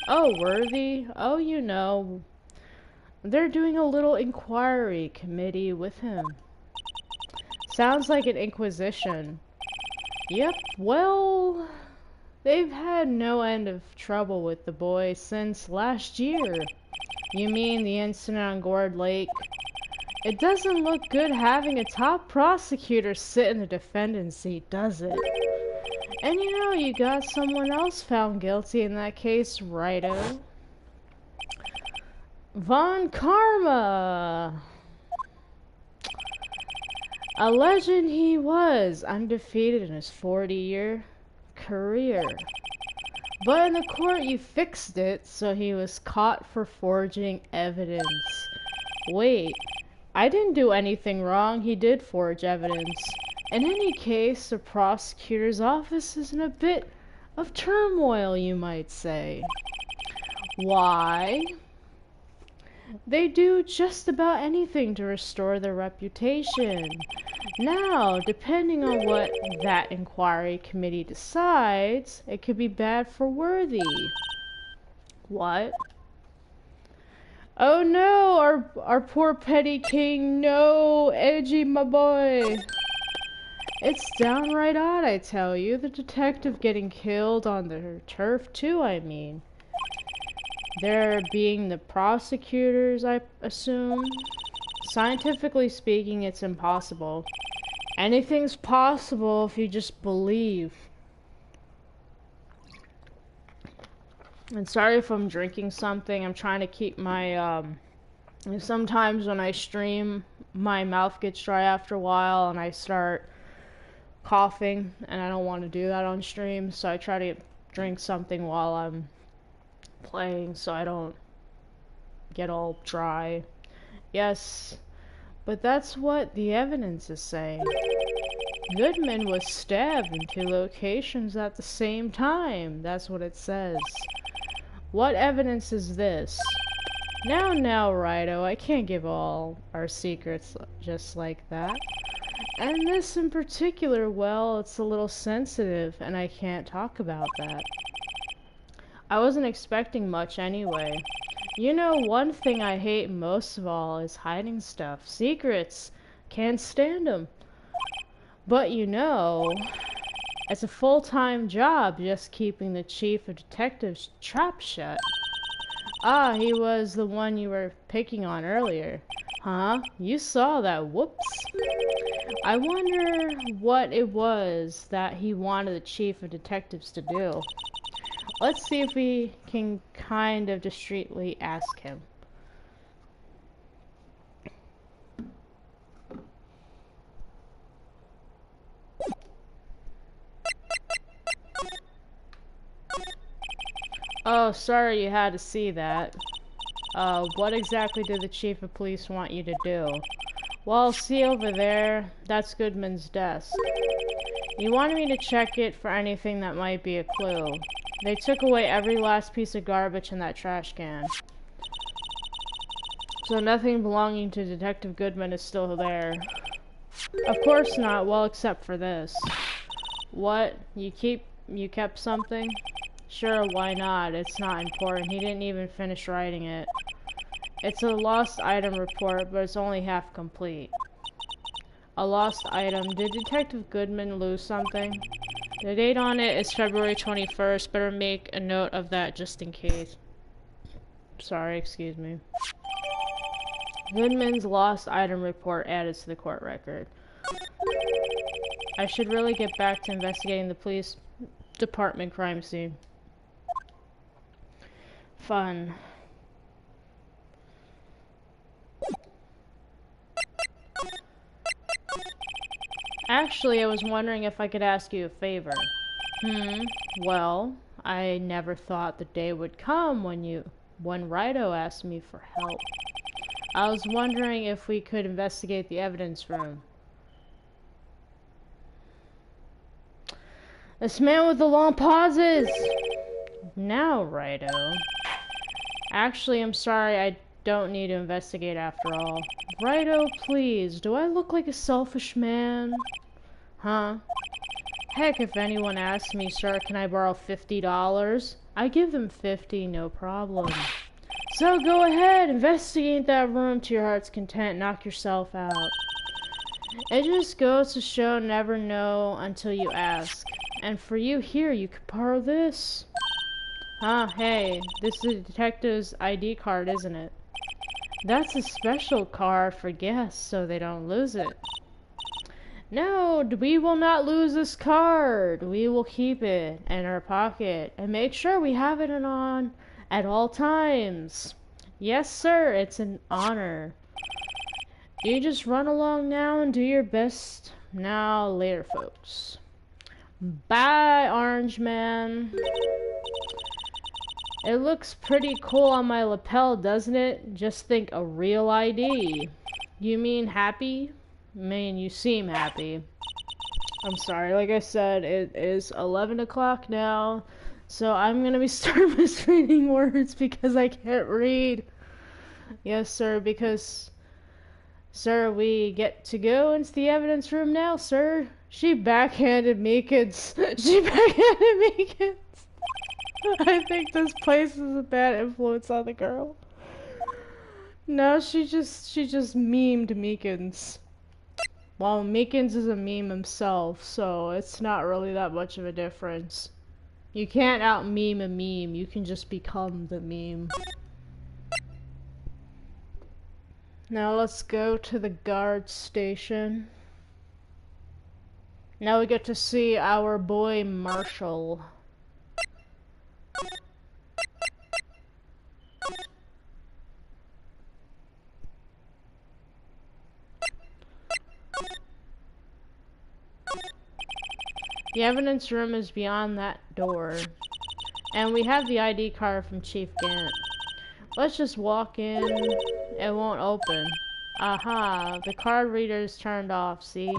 Oh, Worthy? Oh, you know. They're doing a little inquiry committee with him. Sounds like an inquisition. Yep, well, they've had no end of trouble with the boy since last year. You mean the incident on Gourd Lake? It doesn't look good having a top prosecutor sit in the defendant's seat, does it? And you know, you got someone else found guilty in that case, righto? Von Karma! A legend he was, undefeated in his 40-year career. But in the court you fixed it, so he was caught for forging evidence. Wait, I didn't do anything wrong, he did forge evidence. In any case, the prosecutor's office is in a bit of turmoil, you might say. Why? They do just about anything to restore their reputation. Now, depending on what that inquiry committee decides, it could be bad for Worthy. What? Oh no, our poor petty king, no, Edgy, my boy. It's downright odd, I tell you. The detective getting killed on their turf too, I mean. There being the prosecutors, I assume. Scientifically speaking, it's impossible. Anything's possible if you just believe. And sorry if I'm drinking something. I'm trying to keep my, sometimes when I stream, my mouth gets dry after a while and I start coughing, and I don't want to do that on stream, so I try to drink something while I'm playing so I don't get all dry. Yes, but that's what the evidence is saying. Goodman was stabbed in 2 locations at the same time. That's what it says. What evidence is this? Now, Righto, I can't give all our secrets just like that. And this in particular, well, it's a little sensitive, and I can't talk about that. I wasn't expecting much anyway. You know, one thing I hate most of all is hiding stuff. Secrets. Can't stand them. But you know, it's a full-time job just keeping the chief of detectives' trap shut. Ah, he was the one you were picking on earlier. Huh? You saw that. Whoops. I wonder what it was that he wanted the chief of detectives to do. Let's see if we can kind of discreetly ask him. Oh, sorry you had to see that. What exactly did the chief of police want you to do? Well, see over there, that's Goodman's desk. He wanted me to check it for anything that might be a clue. They took away every last piece of garbage in that trash can. So nothing belonging to Detective Goodman is still there. Of course not, well, except for this. What? You kept something? Sure, why not? It's not important. He didn't even finish writing it. It's a lost item report, but it's only half complete. A lost item. Did Detective Goodman lose something? The date on it is February 21st. Better make a note of that just in case. Sorry, excuse me. Goodman's lost item report added to the court record. I should really get back to investigating the police department crime scene. Fun. Actually, I was wondering if I could ask you a favor. Well, I never thought the day would come when Rido asked me for help. I was wondering if we could investigate the evidence room. This man with the long pauses! Now, Rido. Actually, I'm sorry, I don't need to investigate after all. Rido, please, do I look like a selfish man? Huh? Heck, if anyone asks me, sir, can I borrow $50? I give them 50, no problem. So go ahead, investigate that room to your heart's content, knock yourself out. It just goes to show never know until you ask. And for you here, you could borrow this. Huh, hey, this is a detective's ID card, isn't it? That's a special card for guests so they don't lose it. No, we will not lose this card. We will keep it in our pocket and make sure we have it on at all times. Yes, sir, it's an honor. You just run along now and do your best. Now, later, folks. Bye, Orange Man. It looks pretty cool on my lapel, doesn't it? Just think, a real ID. You mean happy? I mean, you seem happy. I'm sorry, like I said, it is 11 o'clock now, so I'm gonna be starting misreading words because I can't read. Yes, sir, because... Sir, we get to go into the evidence room now, sir. She backhanded Meekins. She backhanded Meekins. I think this place is a bad influence on the girl. No, she just memed Meekins. Well, Meekins is a meme himself, so it's not really that much of a difference. You can't out-meme a meme, you can just become the meme. Now let's go to the guard station. Now we get to see our boy Marshall. The evidence room is beyond that door. And we have the ID card from Chief Gant. Let's just walk in. It won't open. Aha, the card reader is turned off, see?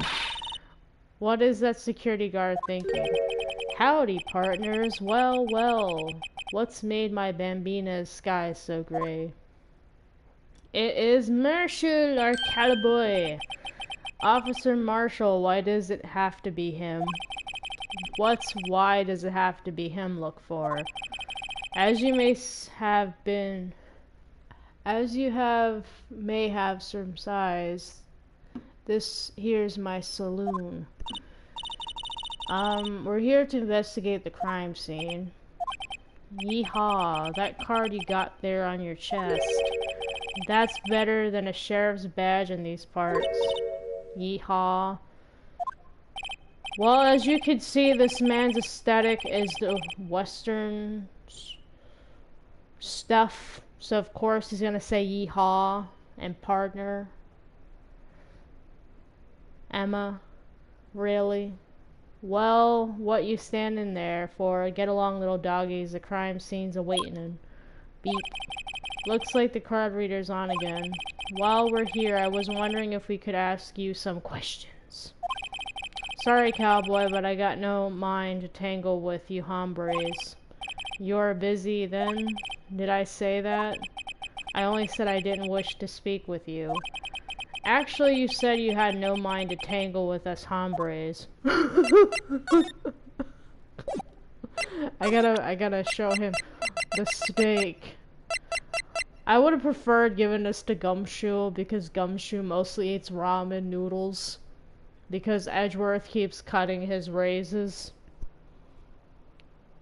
What is that security guard thinking? Howdy, partners. Well, well. What's made my Bambina's sky so gray? It is Marshall, our cowboy. Officer Marshall, why does it have to be him? Why does it have to be him look for? As you have been, as you may have surmised, this here's my saloon. We're here to investigate the crime scene. Yeehaw, that card you got there on your chest. That's better than a sheriff's badge in these parts. Yeehaw. Well, as you can see, this man's aesthetic is the Western stuff. So of course he's gonna say yeehaw and partner. Emma, really? Well, what you standing there for? Get along, little doggies. The crime scene's awaiting. Beep. Looks like the card reader's on again. While we're here, I was wondering if we could ask you some questions. Sorry, cowboy, but I got no mind to tangle with you hombres. You're busy then? Did I say that? I only said I didn't wish to speak with you. Actually, you said you had no mind to tangle with us hombres. I gotta show him the steak. I would have preferred giving this to Gumshoe because Gumshoe mostly eats ramen noodles. Because Edgeworth keeps cutting his raises.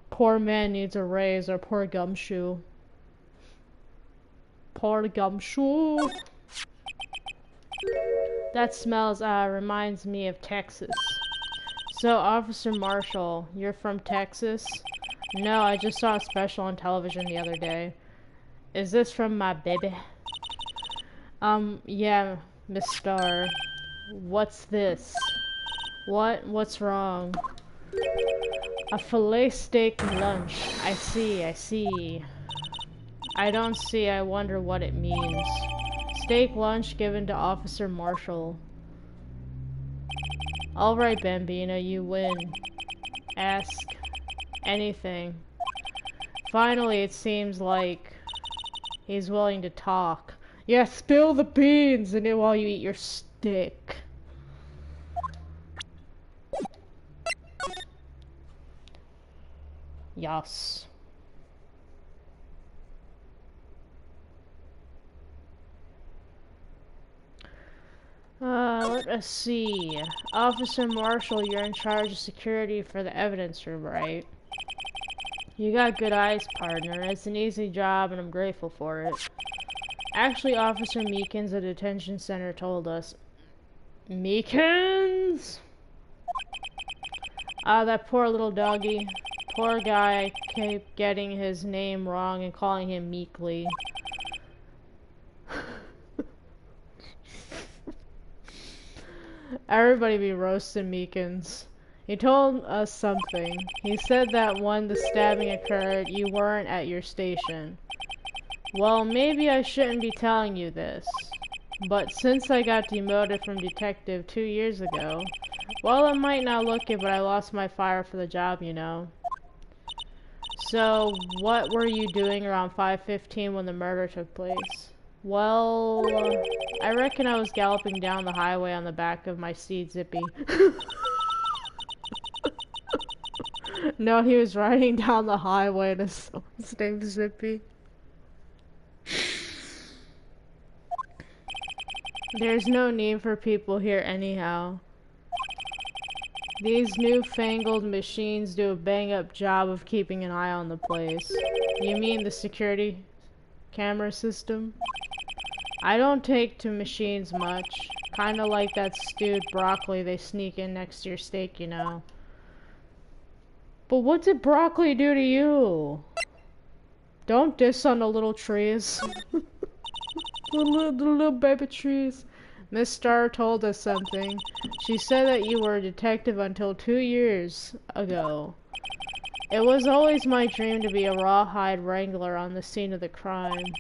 Poor man needs a raise, or poor Gumshoe. Poor Gumshoe. That smells, reminds me of Texas. So, Officer Marshall, you're from Texas? No, I just saw a special on television the other day. Is this from my baby? Yeah, Miss Starr. What's this? What's wrong? A filet steak lunch. I see. I don't see, I wonder what it means. Steak lunch given to Officer Marshall. Alright, Bambino, you win. Ask anything. Finally, it seems like he's willing to talk. Yeah, spill the beans and while you eat your steak. Yes. Let us see. Officer Marshall, you're in charge of security for the evidence room, right? You got good eyes, partner. It's an easy job, and I'm grateful for it. Actually, Officer Meekins, the detention center, told us. Meekins? That poor little doggy. Poor guy kept getting his name wrong and calling him Meekly. Everybody be roasting Meekins. He told us something. He said that when the stabbing occurred, you weren't at your station. Well, maybe I shouldn't be telling you this. But since I got demoted from detective 2 years ago, well, it might not look it, but I lost my fire for the job, you know. So, what were you doing around 5:15 when the murder took place? Well, I reckon I was galloping down the highway on the back of my steed Zippy. No, he was riding down the highway and his name's Zippy. There's no need for people here anyhow. These newfangled machines do a bang-up job of keeping an eye on the place. You mean the security camera system? I don't take to machines much. Kinda like that stewed broccoli they sneak in next to your steak, you know. But what did broccoli do to you? Don't diss on the little trees. the little baby trees. Miss Starr told us something. She said that you were a detective until 2 years ago. It was always my dream to be a rawhide wrangler on the scene of the crime.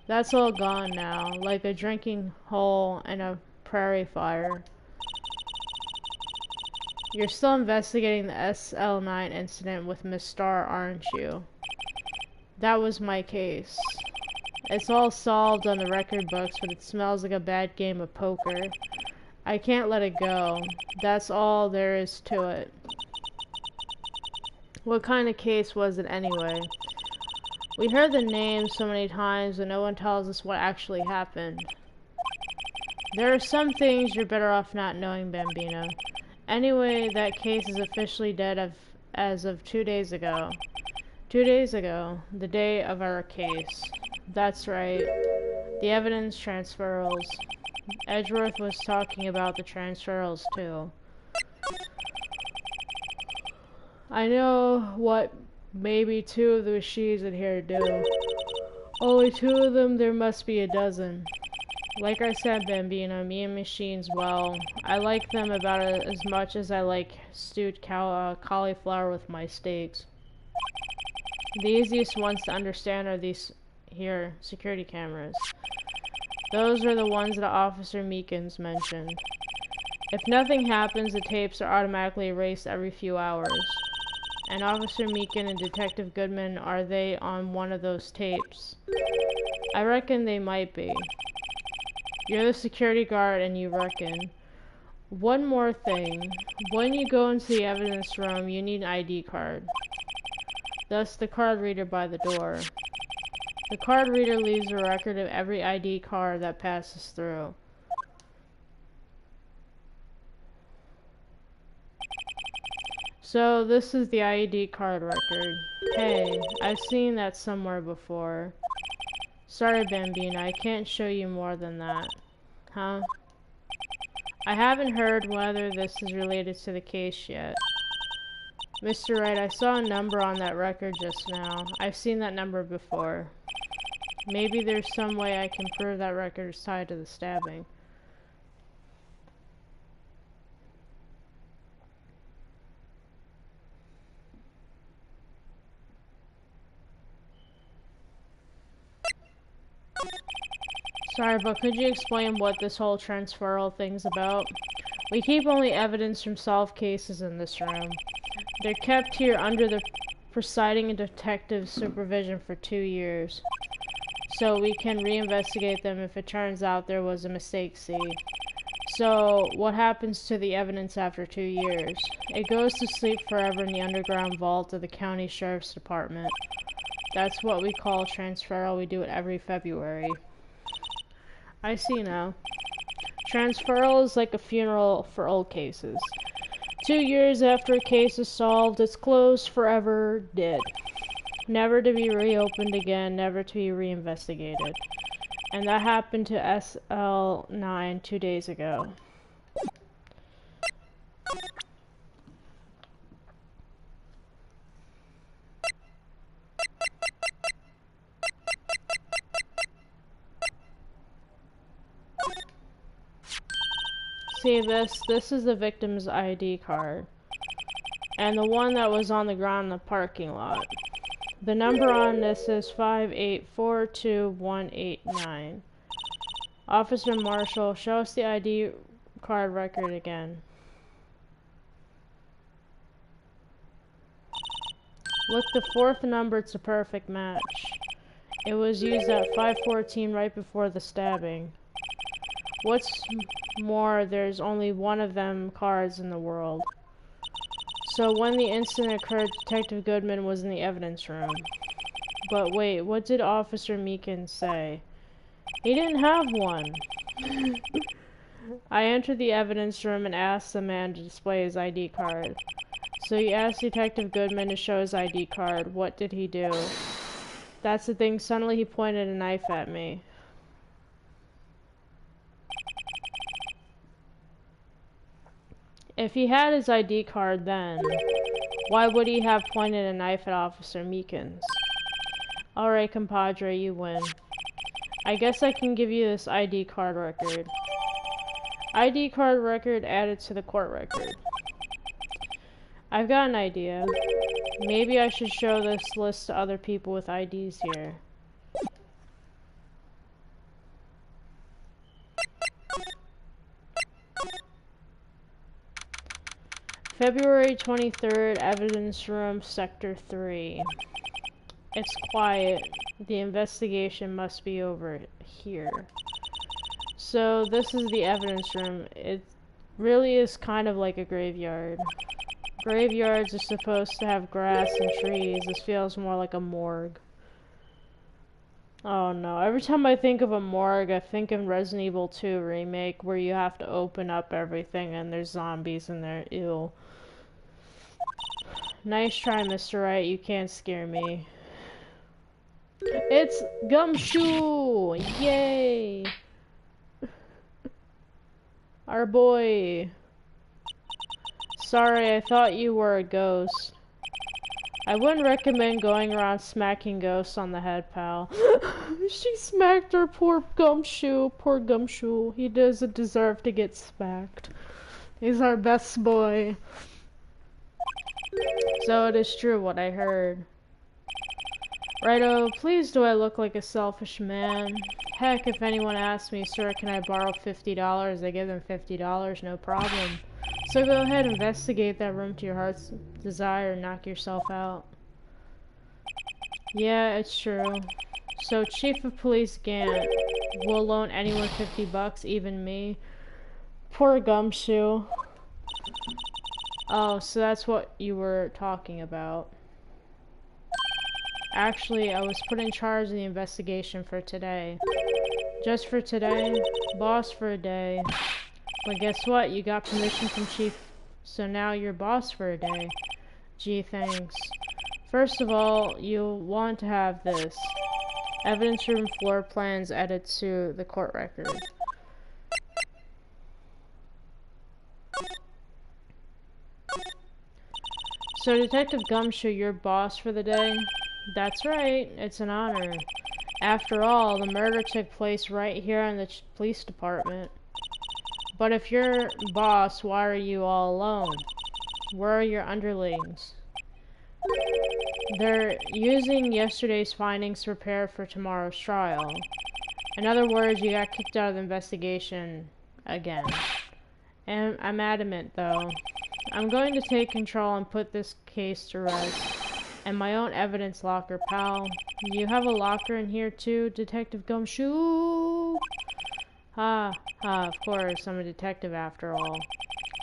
That's all gone now, like a drinking hole and a prairie fire. You're still investigating the SL9 incident with Miss Starr, aren't you? That was my case. It's all solved on the record books, but it smells like a bad game of poker. I can't let it go. That's all there is to it. What kind of case was it anyway? We heard the name so many times and no one tells us what actually happened. There are some things you're better off not knowing, Bambino. Anyway, that case is officially dead as of 2 days ago. 2 days ago, the day of our case. That's right. The evidence transferals. Edgeworth was talking about the transferals too. I know what maybe 2 of the machines in here do. Only 2 of them, there must be a dozen. Like I said, Bambino, me and machines, well, I like them about as much as I like stewed cauliflower with my steaks. The easiest ones to understand are these here security cameras. Those are the ones that Officer Meekins mentioned. If nothing happens, the tapes are automatically erased every few hours. And Officer Meekin and Detective Goodman, are they on one of those tapes? I reckon they might be. You're the security guard and you reckon. One more thing. When you go into the evidence room, you need an ID card. Thus the card reader by the door. The card reader leaves a record of every ID card that passes through. So this is the ID card record. Hey, I've seen that somewhere before. Sorry, Bambina, I can't show you more than that. Huh? I haven't heard whether this is related to the case yet. Mr. Wright, I saw a number on that record just now. I've seen that number before. Maybe there's some way I can prove that record is tied to the stabbing. Sorry, but could you explain what this whole transferal thing's about? We keep only evidence from solved cases in this room. They're kept here under the presiding and detective supervision for 2 years. So we can reinvestigate them if it turns out there was a mistake, see? So, what happens to the evidence after 2 years? It goes to sleep forever in the underground vault of the county sheriff's department. That's what we call transferal. We do it every February. I see now. Transferal is like a funeral for old cases. 2 years after a case is solved, it's closed forever, dead. Never to be reopened again, never to be reinvestigated. And that happened to SL9 2 days ago. See this is the victim's ID card. And the one that was on the ground in the parking lot. The number on this is 5842189. Officer Marshall, show us the ID card record again. Look, the 4th number, it's a perfect match. It was used at 5:14 right before the stabbing. What's more, there's only one of them cards in the world. So when the incident occurred, Detective Goodman was in the evidence room. But wait, what did Officer Meekin say? He didn't have one. I entered the evidence room and asked the man to display his ID card. So he asked Detective Goodman to show his ID card. What did he do? That's the thing, suddenly he pointed a knife at me. If he had his ID card then, why would he have pointed a knife at Officer Meekins? Alright, compadre, you win. I guess I can give you this ID card record. ID card record added to the court record. I've got an idea. Maybe I should show this list to other people with IDs here. February 23rd, evidence room, sector 3. It's quiet. The investigation must be over here. So this is the evidence room. It really is kind of like a graveyard. Graveyards are supposed to have grass and trees. This feels more like a morgue. Oh no, every time I think of a morgue, I think of Resident Evil 2 remake where you have to open up everything and there's zombies in there. Ew. Nice try, Mr. Wright. You can't scare me. It's Gumshoe! Yay! Our boy. Sorry, I thought you were a ghost. I wouldn't recommend going around smacking ghosts on the head, pal. She smacked her poor Gumshoe. Poor Gumshoe. He doesn't deserve to get smacked. He's our best boy. So it is true what I heard. Righto, please do I look like a selfish man? Heck, if anyone asks me, sir, can I borrow $50? I give them $50, no problem. So go ahead, investigate that room to your heart's desire and knock yourself out. Yeah, it's true. So Chief of Police Gant will loan anyone $50, even me. Poor Gumshoe. Oh, so that's what you were talking about. Actually, I was put in charge of the investigation for today. Just for today? Boss for a day. But guess what? You got permission from Chief, so now you're boss for a day. Gee, thanks. First of all, you'll want to have this. Evidence room floor plans added to the court record. So, Detective Gumshoe, you're boss for the day? That's right, it's an honor. After all, the murder took place right here in the police department. But if you're boss, why are you all alone? Where are your underlings? They're using yesterday's findings to prepare for tomorrow's trial. In other words, you got kicked out of the investigation again. And I'm adamant, though. I'm going to take control and put this case to rest. And my own evidence locker, pal. You have a locker in here too, Detective Gumshoe? Ha, of course, I'm a detective after all.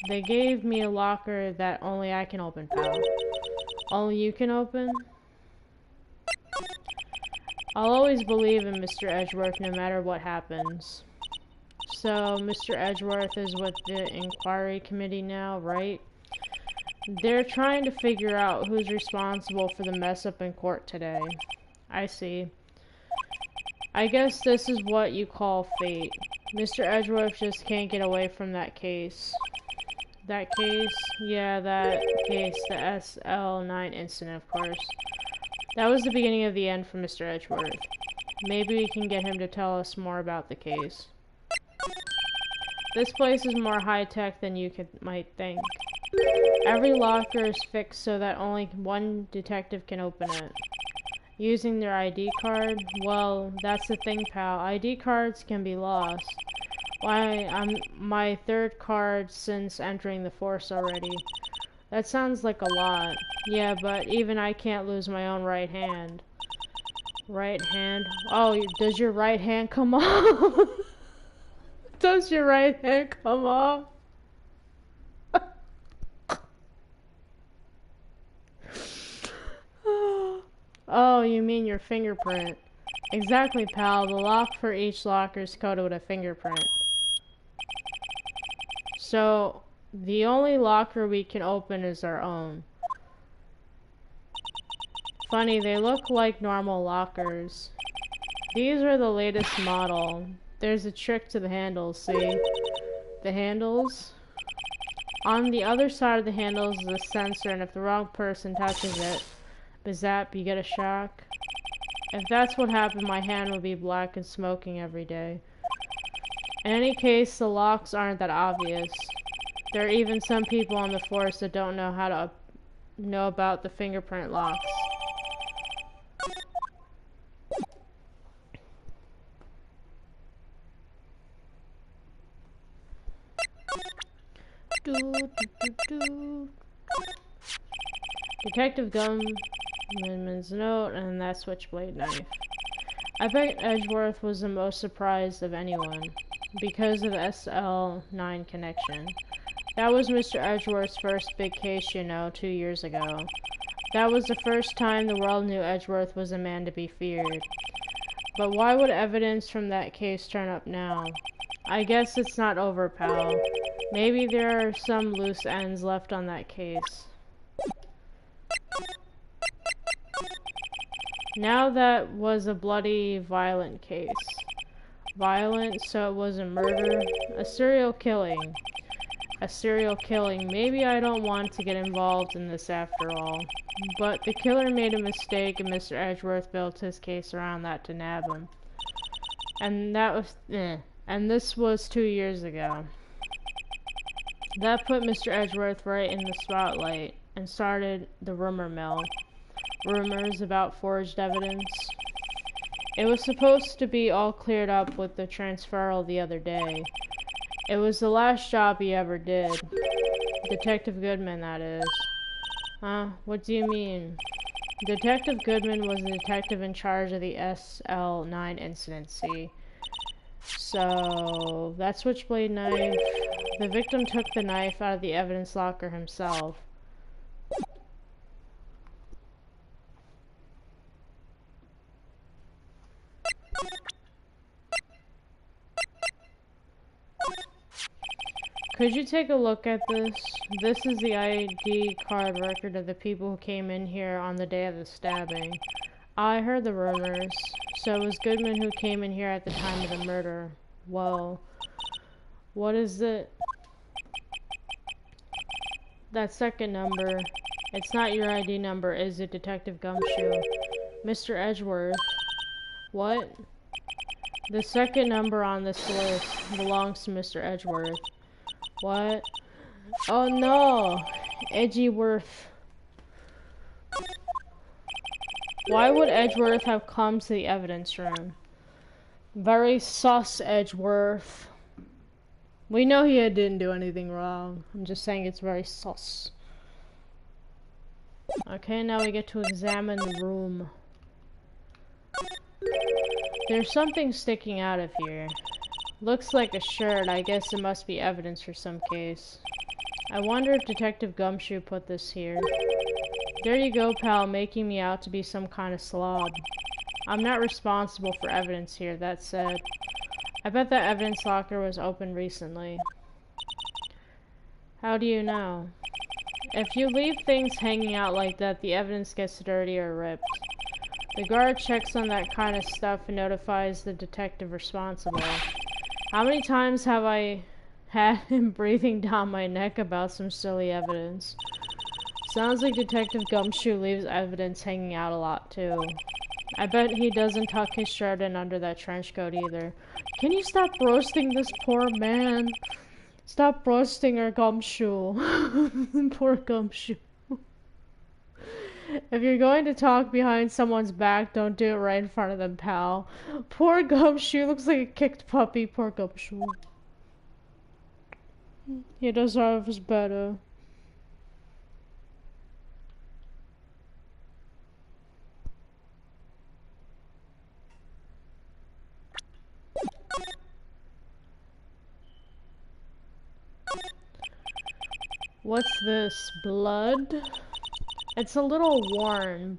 They gave me a locker that only I can open, pal. Only you can open? I'll always believe in Mr. Edgeworth no matter what happens. So, Mr. Edgeworth is with the inquiry committee now, right? They're trying to figure out who's responsible for the mess up in court today. I see. I guess this is what you call fate. Mr. Edgeworth just can't get away from that case. That case? Yeah, that case. The SL9 incident, of course. That was the beginning of the end for Mr. Edgeworth. Maybe we can get him to tell us more about the case. This place is more high-tech than you might think. Every locker is fixed so that only one detective can open it. Using their ID card? Well, that's the thing, pal. ID cards can be lost. Why, I'm my third card since entering the force already. That sounds like a lot. Yeah, but even I can't lose my own right hand. Right hand? Oh, does your right hand come off? Does your right hand come off? Oh, you mean your fingerprint. Exactly, pal. The lock for each locker is coded with a fingerprint. So, the only locker we can open is our own. Funny, they look like normal lockers. These are the latest model. There's a trick to the handles, see? The handles? On the other side of the handles is a sensor, and if the wrong person touches it, bazap, you get a shock. If that's what happened, my hand would be black and smoking every day. In any case, the locks aren't that obvious. There are even some people on the force that don't know how to know about the fingerprint locks. Detective Gunman's note and that switchblade knife. I bet Edgeworth was the most surprised of anyone because of the SL9 connection. That was Mr. Edgeworth's first big case, 2 years ago. That was the first time the world knew Edgeworth was a man to be feared. But why would evidence from that case turn up now? I guess it's not over, pal. Maybe there are some loose ends left on that case. Now that was a bloody, violent case. Violent, so it was a murder. A serial killing. A serial killing. Maybe I don't want to get involved in this after all. But the killer made a mistake and Mr. Edgeworth built his case around that to nab him. And that was, And this was 2 years ago. That put Mr. Edgeworth right in the spotlight and started the rumor mill. Rumors about forged evidence. It was supposed to be all cleared up with the transferal the other day. It was the last job he ever did. Detective Goodman, that is. Huh? What do you mean? Detective Goodman was the detective in charge of the SL9 incident, see? So, that switchblade knife. The victim took the knife out of the evidence locker himself. Could you take a look at this? This is the ID card record of the people who came in here on the day of the stabbing. I heard the rumors, so it was Goodman who came in here at the time of the murder. Whoa. What is it? That second number. It's not your ID number, is it, Detective Gumshoe? Mr. Edgeworth. What? The second number on this list belongs to Mr. Edgeworth. What? Oh no! Edgeworth. Why would Edgeworth have come to the evidence room? Very sus, Edgeworth. We know he didn't do anything wrong. I'm just saying it's very sus. Okay, now we get to examine the room. There's something sticking out of here. Looks like a shirt. I guess it must be evidence for some case. I wonder if Detective Gumshoe put this here. There you go, pal, making me out to be some kind of slob. I'm not responsible for evidence here, that said. I bet that evidence locker was opened recently. How do you know? If you leave things hanging out like that, the evidence gets dirty or ripped. The guard checks on that kind of stuff and notifies the detective responsible. How many times have I had him breathing down my neck about some silly evidence? Sounds like Detective Gumshoe leaves evidence hanging out a lot, too. I bet he doesn't tuck his shirt in under that trench coat either. Can you stop roasting this poor man? Stop roasting her, Gumshoe. Poor Gumshoe. If you're going to talk behind someone's back, don't do it right in front of them, pal. Poor Gumshoe looks like a kicked puppy. Poor Gumshoe. He deserves better. What's this? Blood? It's a little worn,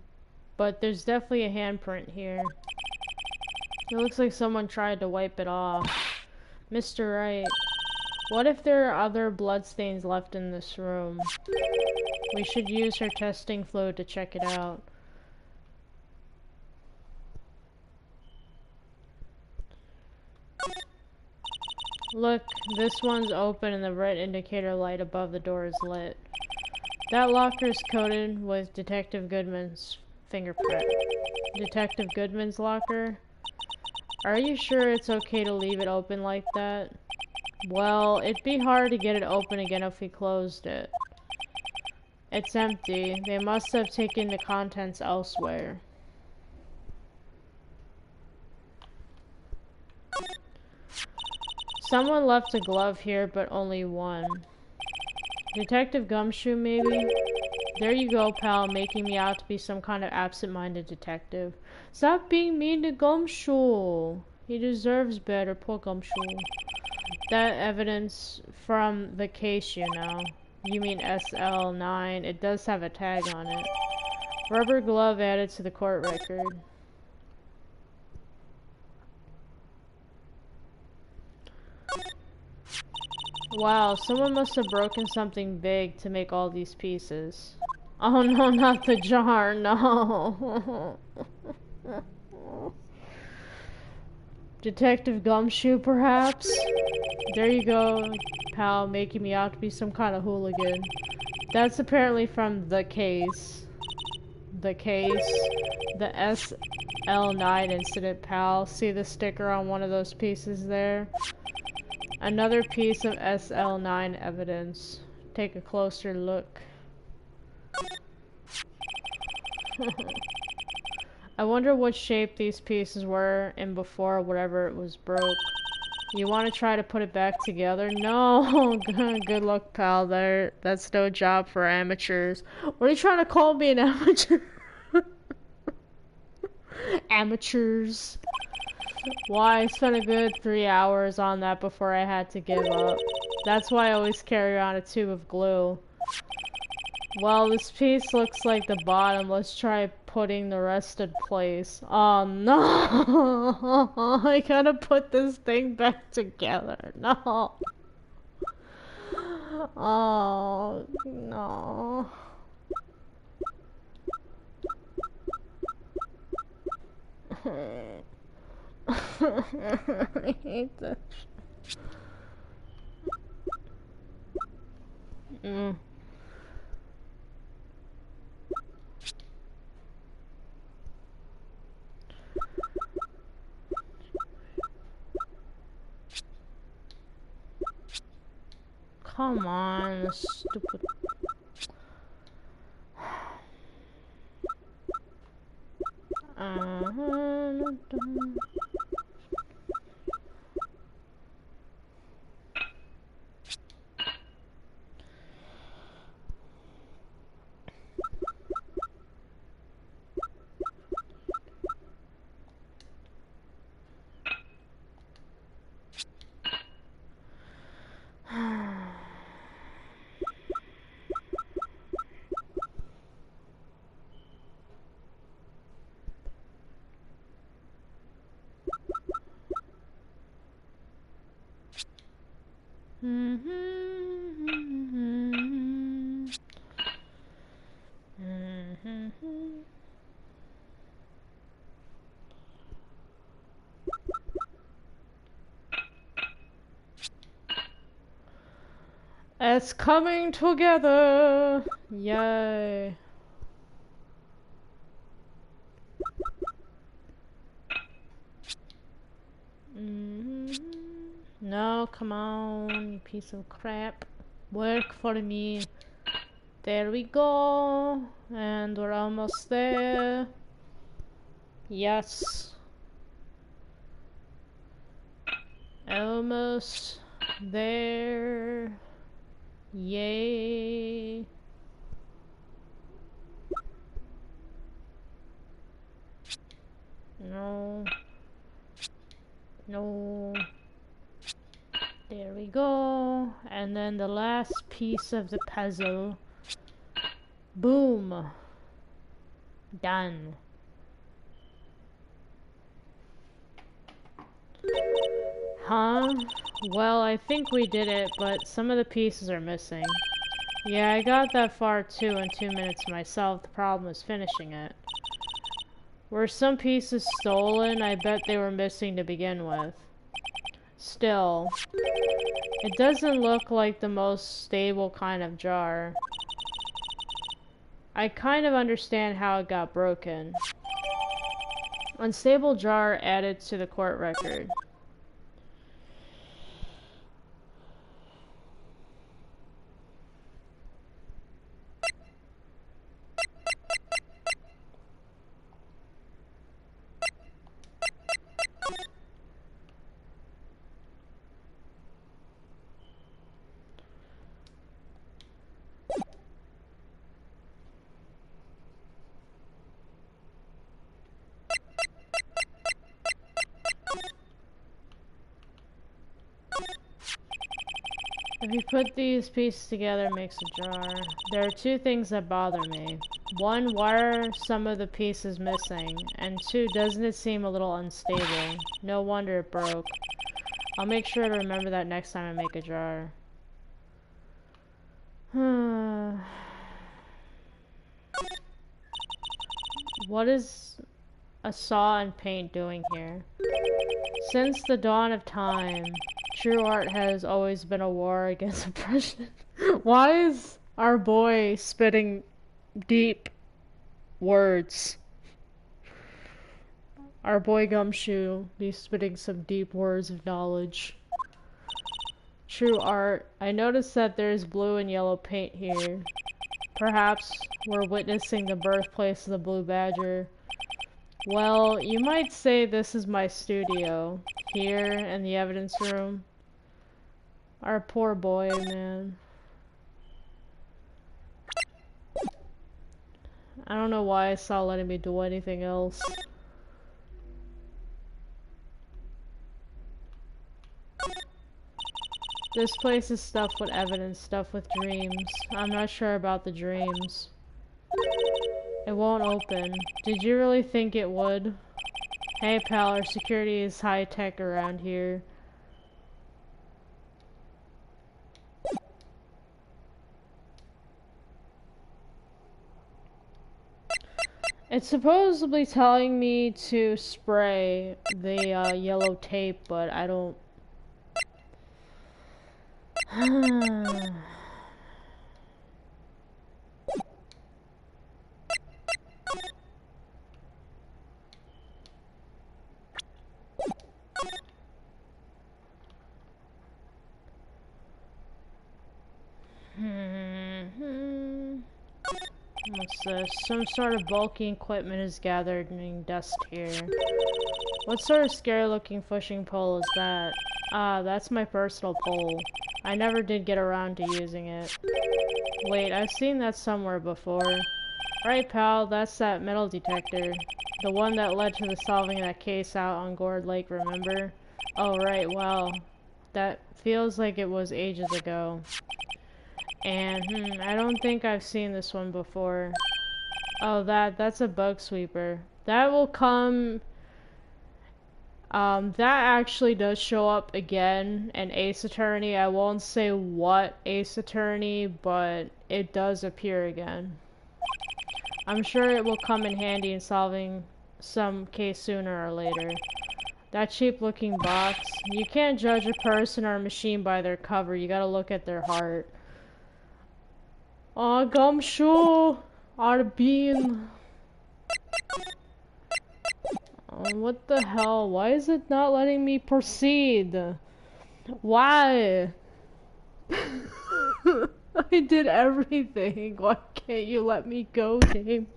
but there's definitely a handprint here. It looks like someone tried to wipe it off. Mr. Wright, what if there are other bloodstains left in this room? We should use her testing fluid to check it out. Look, this one's open and the red indicator light above the door is lit. That locker is coated with Detective Goodman's fingerprint. Detective Goodman's locker? Are you sure it's okay to leave it open like that? Well, it'd be hard to get it open again if we closed it. It's empty. They must have taken the contents elsewhere. Someone left a glove here, but only one. Detective Gumshoe, maybe? There you go, pal, making me out to be some kind of absent-minded detective. Stop being mean to Gumshoe. He deserves better, poor Gumshoe. That evidence from the case, you know. You mean SL9. It does have a tag on it. Rubber glove added to the court record. Wow, someone must have broken something big to make all these pieces. Oh no, not the jar, no. Detective Gumshoe, perhaps? There you go, pal, making me out to be some kind of hooligan. That's apparently from The Case. The Case. The SL9 incident, pal. See the sticker on one of those pieces there? Another piece of SL9 evidence. Take a closer look. I wonder what shape these pieces were in before whatever it was broke. You want to try to put it back together? No! Good luck, pal. That's no job for amateurs. What are you trying to call me, an amateur? Amateurs. Why? I spent a good 3 hours on that before I had to give up. That's why I always carry around a tube of glue. Well, this piece looks like the bottom. Let's try putting the rest in place. Oh no! I gotta put this thing back together. No. Oh no. I hate this. Come on, stupid. It's coming together! Yay. No, come on, you piece of crap. Work for me. There we go. And we're almost there. Yes. Almost there. Yay. No. No. There we go. And then the last piece of the puzzle. Boom. Done. Huh? Well, I think we did it, but some of the pieces are missing. Yeah, I got that far too in 2 minutes myself. The problem was finishing it. Were some pieces stolen? I bet they were missing to begin with. Still, it doesn't look like the most stable kind of jar. I kind of understand how it got broken. Unstable jar added to the court record. If you put these pieces together, it makes a jar. There are two things that bother me. One, why are some of the pieces missing? And two, doesn't it seem a little unstable? No wonder it broke. I'll make sure to remember that next time I make a jar. What is a saw and paint doing here? Since the dawn of time, true art has always been a war against oppression. Why is our boy spitting deep words? Our boy Gumshoe be spitting some deep words of knowledge. True art. I noticed that there's blue and yellow paint here. Perhaps we're witnessing the birthplace of the Blue Badger. Well, you might say this is my studio. Here, in the evidence room. Our poor boy, man. I don't know why it's not letting me do anything else. This place is stuffed with evidence, stuffed with dreams. I'm not sure about the dreams. It won't open. Did you really think it would? Hey pal, our security is high-tech around here. It's supposedly telling me to spray the yellow tape, but I don't... What's this? Some sort of bulky equipment is gathered in dust here. What sort of scary-looking fishing pole is that? Ah, that's my personal pole. I never did get around to using it. Wait, I've seen that somewhere before. Right, pal, that's that metal detector. The one that led to the solving of that case out on Gourd Lake, remember? Oh, right, well, that feels like it was ages ago. And, I don't think I've seen this one before. Oh, that's a bug sweeper. That will come... that actually does show up again in Ace Attorney. I won't say what Ace Attorney, but it does appear again. I'm sure it will come in handy in solving some case sooner or later. That cheap-looking box. You can't judge a person or a machine by their cover. You gotta look at their heart. Aw, Gumshoe! Oughta bean. Oh, what the hell? Why is it not letting me proceed? Why? I did everything. Why can't you let me go, game?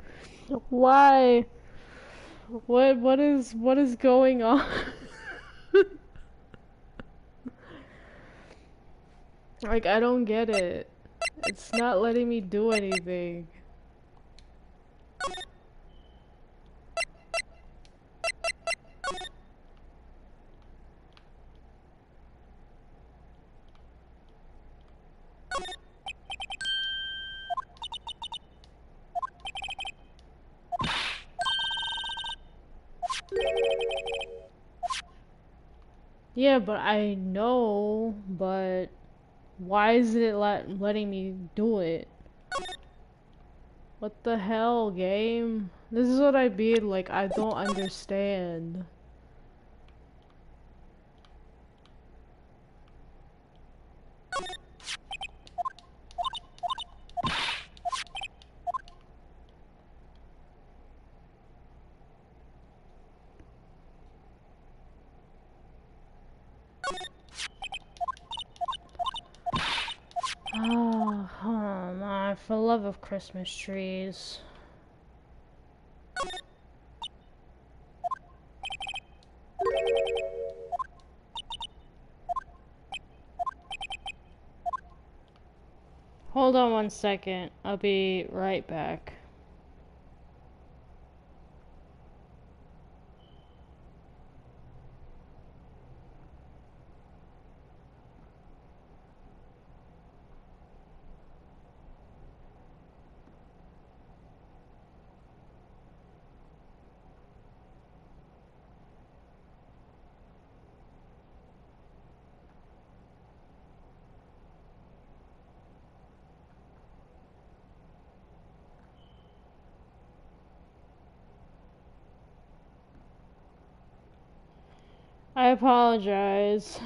Why? What is going on? Like, I don't get it. It's not letting me do anything. Yeah, but I know, but why is it letting me do it? What the hell, game? This is what I mean, like, I don't understand. Oh my, for the love of Christmas trees. Hold on 1 second, I'll be right back. I apologize.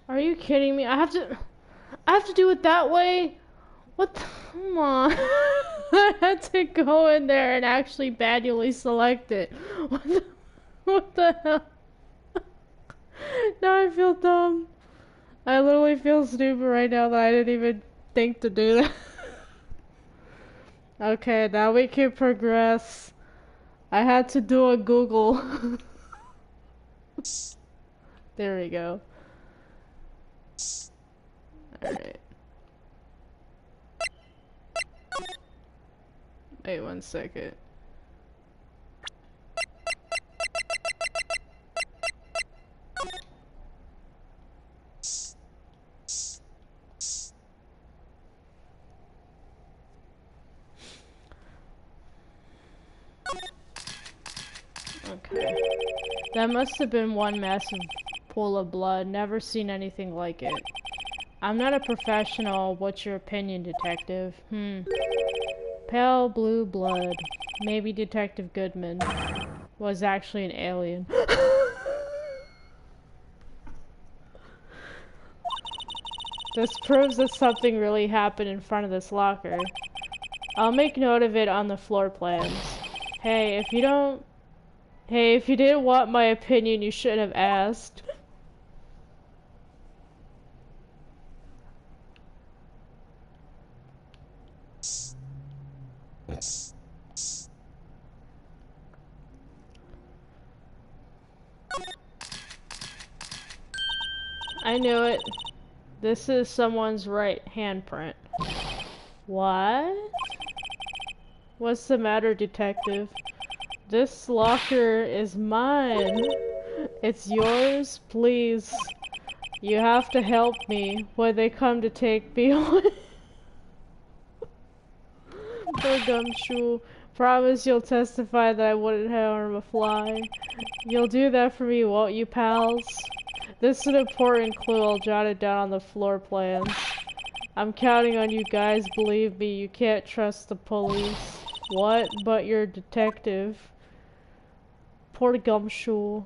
Are you kidding me? I have to do it that way? What the, come on. I had to go in there and actually manually select it. What the hell? Now I feel dumb. I literally feel stupid right now that I didn't even think to do that. Okay, now we can progress. I had to do a Google. There we go. Alright. Wait 1 second. Okay. That must have been one massive pool of blood. Never seen anything like it. I'm not a professional. What's your opinion, detective? Pale blue blood. Maybe Detective Goodman was actually an alien. This proves that something really happened in front of this locker. I'll make note of it on the floor plans. Hey, if you didn't want my opinion, you shouldn't have asked. I knew it. This is someone's right handprint. What? What's the matter, detective? This locker is mine. It's yours, please. You have to help me when they come to take me away. Poor gumshoe. Promise you'll testify that I wouldn't harm a fly. You'll do that for me, won't you, pals? This is an important clue. I'll jot it down on the floor plans. I'm counting on you guys, believe me. You can't trust the police. What? But you're a detective. Poor gumshoe.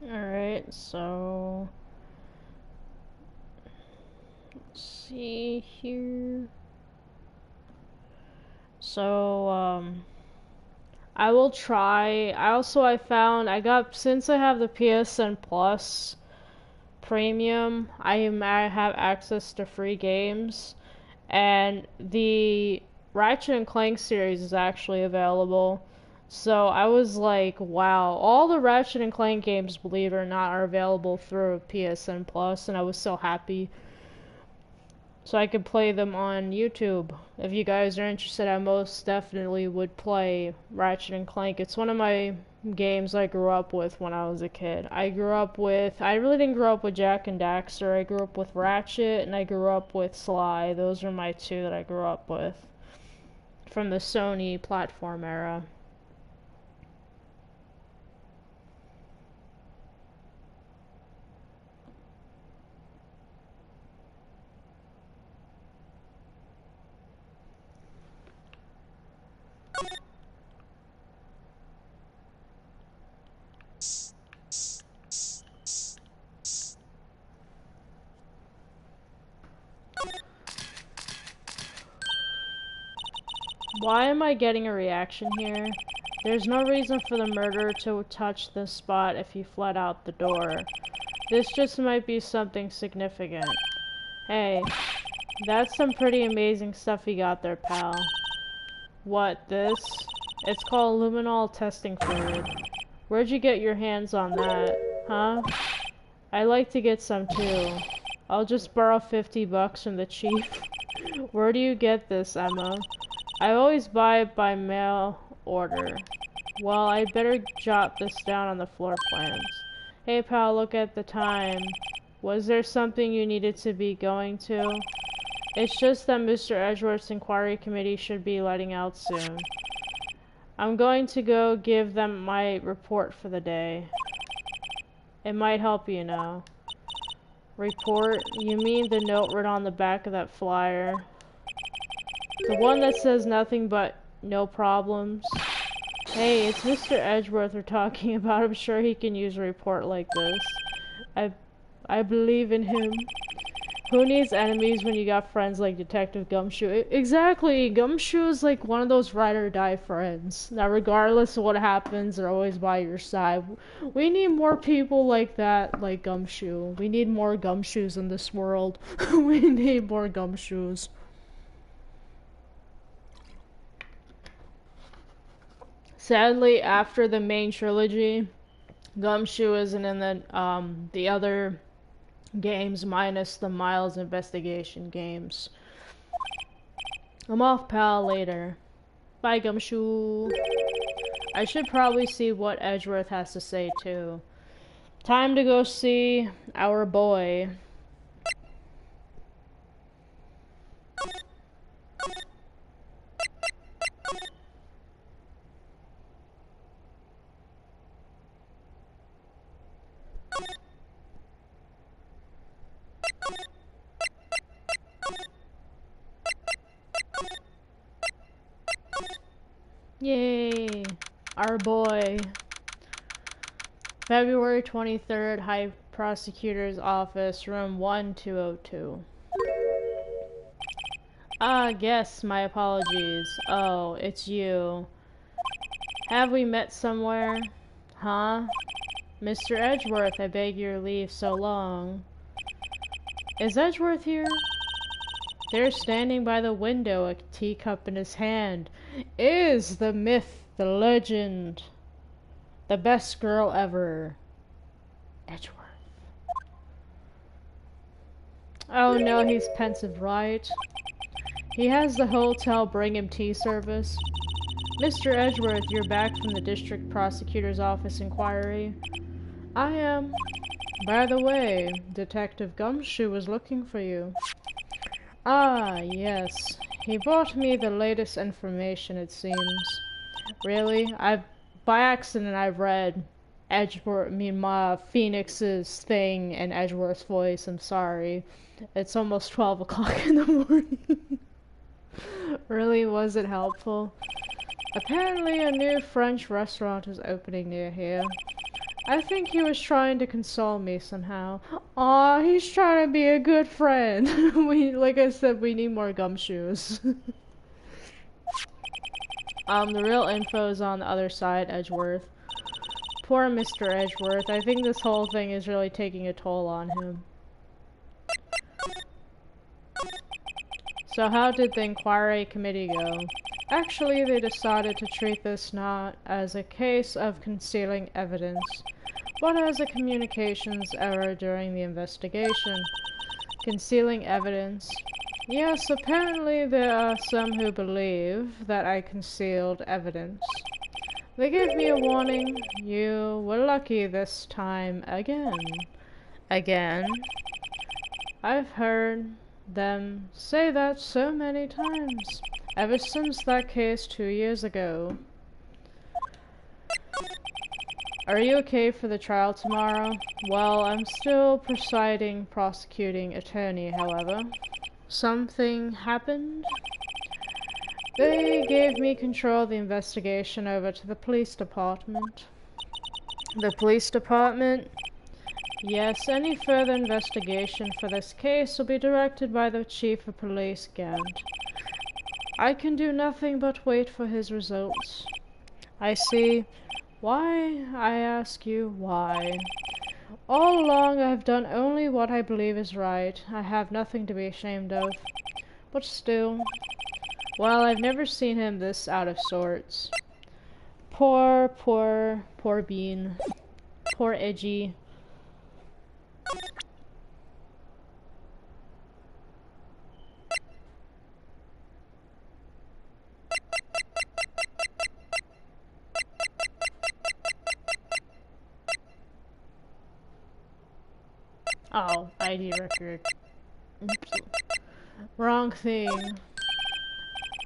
Alright, so let's see here. So, I will try. Since I have the PSN Plus Premium, I have access to free games, and the Ratchet and Clank series is actually available. So I was like, wow, all the Ratchet and Clank games, believe it or not, are available through PSN Plus, and I was so happy. So I could play them on YouTube. If you guys are interested, I most definitely would play Ratchet and Clank. It's one of my games I grew up with when I was a kid. I really didn't grow up with Jak and Daxter. I grew up with Ratchet, and I grew up with Sly. Those are my two that I grew up with from the Sony platform era. Why am I getting a reaction here? There's no reason for the murderer to touch this spot if he fled out the door. This just might be something significant. Hey, that's some pretty amazing stuff you got there, pal. What, this? It's called luminol testing fluid. Where'd you get your hands on that? Huh? I'd like to get some too. I'll just borrow $50 from the chief. Where do you get this, Emma? I always buy it by mail order. Well, I'd better jot this down on the floor plans. Hey pal, look at the time. Was there something you needed to be going to? It's just that Mr. Edgeworth's inquiry committee should be letting out soon. I'm going to go give them my report for the day. It might help, you know. Report? You mean the note written on the back of that flyer? The one that says nothing but no problems? Hey, it's Mr. Edgeworth we're talking about. I'm sure he can use a report like this. I believe in him. Who needs enemies when you got friends like Detective Gumshoe? Exactly! Gumshoe is like one of those ride or die friends. Now, regardless of what happens, they're always by your side. We need more people like that, like Gumshoe. We need more Gumshoes in this world. We need more Gumshoes. Sadly, after the main trilogy, Gumshoe isn't in the other games minus the Miles investigation games. I'm off, pal, later. Bye, Gumshoe. I should probably see what Edgeworth has to say, too. Time to go see our boy. Yay! Our boy. February 23rd, High Prosecutor's Office, room 1202. Ah, yes, my apologies. Oh, it's you. Have we met somewhere? Huh? Mr. Edgeworth, I beg your leave so long. Is Edgeworth here? There, standing by the window, a teacup in his hand, is the myth, the legend, the best girl ever, Edgeworth. Oh no, he's pensive, right? He has the hotel bring him tea service. Mr. Edgeworth, you're back from the district prosecutor's office inquiry. I am. By the way, Detective Gumshoe was looking for you. Ah, yes. He brought me the latest information, it seems. Really? By accident, I read Phoenix's thing in Edgeworth's voice. I'm sorry. It's almost 12 o'clock in the morning. Really, was it helpful? Apparently, a new French restaurant is opening near here. I think he was trying to console me somehow. Aw, he's trying to be a good friend. Like I said, we need more gumshoes. The real info is on the other side, Edgeworth. Poor Mr. Edgeworth. I think this whole thing is really taking a toll on him. So how did the inquiry committee go? Actually, they decided to treat this not as a case of concealing evidence, but as a communications error during the investigation. Concealing evidence. Yes, apparently there are some who believe that I concealed evidence. They gave me a warning. You were lucky this time again. Again? I've heard them say that so many times. Ever since that case 2 years ago. Are you okay for the trial tomorrow? Well, I'm still presiding prosecuting attorney, however. Something happened? They gave me control of the investigation over to the police department. The police department? Yes, any further investigation for this case will be directed by the chief of police, Gant. I can do nothing but wait for his results. I see. Why, I ask you, why? All along I've done only what I believe is right. I have nothing to be ashamed of. But still, Well, I've never seen him this out of sorts. Poor Bean. Poor Edgy. Oh, ID record. Oops. Wrong thing.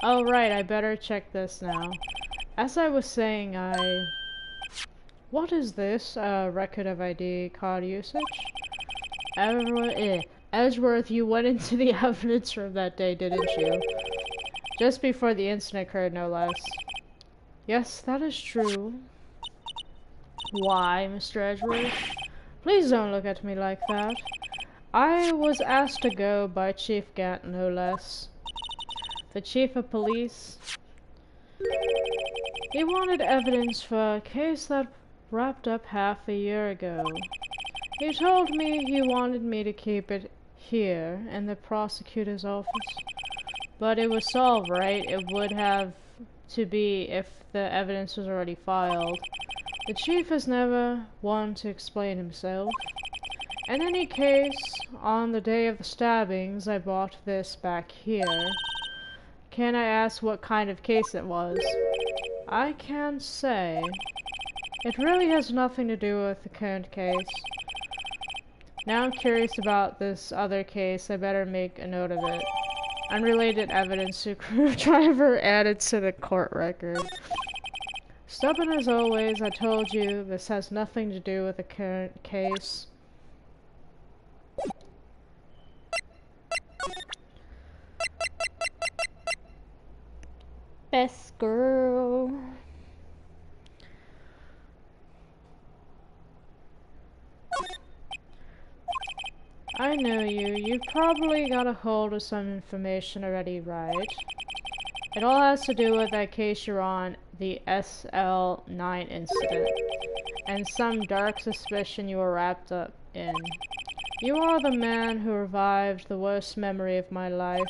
Oh, right, I better check this now. As I was saying, What is this? Record of ID card usage? Edgeworth, you went into the evidence room that day, didn't you? Just before the incident occurred, no less. Yes, that is true. Why, Mr. Edgeworth? Please don't look at me like that. I was asked to go by Chief Gant, no less. The Chief of Police. He wanted evidence for a case that wrapped up half a year ago. He told me he wanted me to keep it here in the prosecutor's office. But it was solved, right? It would have to be if the evidence was already filed. The chief has never one to explain himself. In any case, on the day of the stabbings, I bought this back here. Can I ask what kind of case it was? I can't say. It really has nothing to do with the current case. Now I'm curious about this other case. I better make a note of it. Unrelated evidence to screwdriver added to the court record. Stubborn as always, I told you this has nothing to do with the current case. Best girl. I know you. You probably got a hold of some information already, right? It all has to do with that case you're on, the SL9 incident, and some dark suspicion you were wrapped up in. You are the man who revived the worst memory of my life.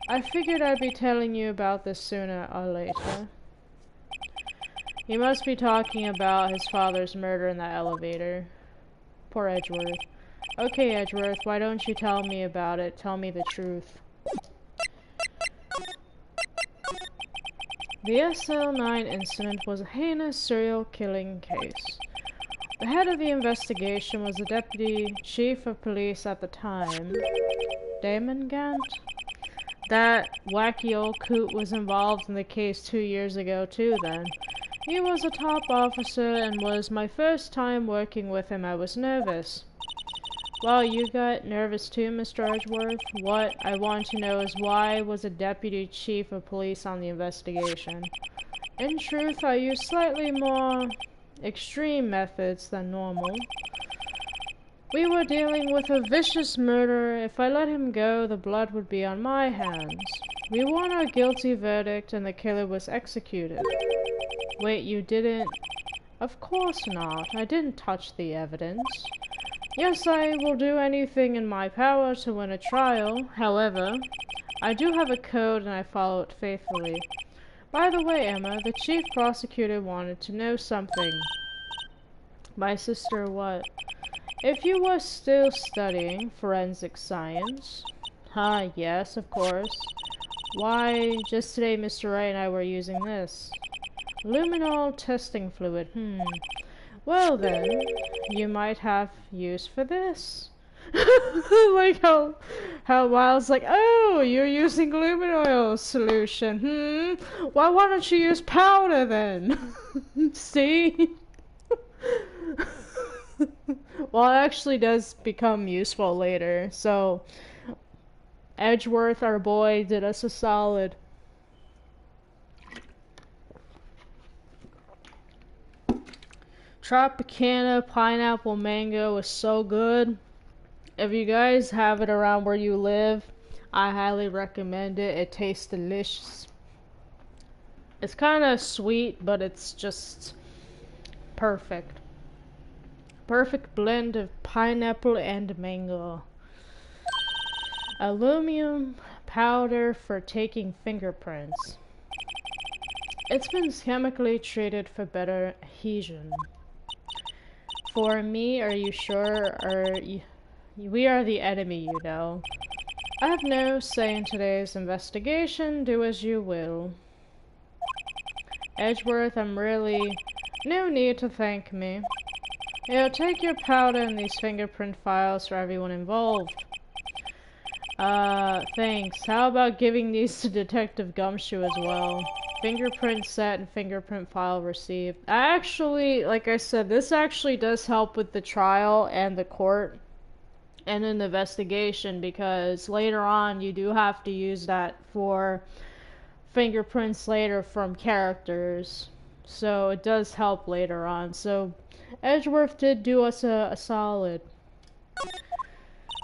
I figured I'd be telling you about this sooner or later. You must be talking about his father's murder in that elevator. Poor Edgeworth. Okay, Edgeworth, why don't you tell me about it? Tell me the truth. The SL9 incident was a heinous serial killing case. The head of the investigation was the deputy chief of police at the time, Damon Gant. That wacky old coot was involved in the case 2 years ago too then. He was a top officer and was my first time working with him. I was nervous. Well, you got nervous too, Mr. Edgeworth? What I want to know is why was a deputy chief of police on the investigation? In truth, I used slightly more extreme methods than normal. We were dealing with a vicious murderer. If I let him go, the blood would be on my hands. We won our guilty verdict and the killer was executed. Wait, you didn't? Of course not. I didn't touch the evidence. Yes, I will do anything in my power to win a trial. However, I do have a code and I follow it faithfully. By the way, Emma, the chief prosecutor wanted to know something. My sister, what? If you were still studying forensic science. Yes, of course. Why, just today Mr. Wright and I were using this. Luminol testing fluid, Well then, you might have use for this. Like how Wild's like, oh, you're using luminol solution, Why don't you use powder then? See? Well, it actually does become useful later, so Edgeworth, our boy, did us a solid. Tropicana pineapple mango is so good. If you guys have it around where you live, I highly recommend it. It tastes delicious. It's kind of sweet, but it's just perfect. Perfect blend of pineapple and mango. Aluminum powder for taking fingerprints. It's been chemically treated for better adhesion. For me, are you sure? We are the enemy, you know. I have no say in today's investigation. Do as you will. Edgeworth, I'm really... No need to thank me. Take your powder and these fingerprint files for everyone involved. Thanks. How about giving these to Detective Gumshoe as well? Fingerprint set and fingerprint file received. Actually, like I said, this actually does help with the trial and the court and an investigation, because later on you do have to use that for fingerprints later from characters. So it does help later on. So Edgeworth did do us a solid.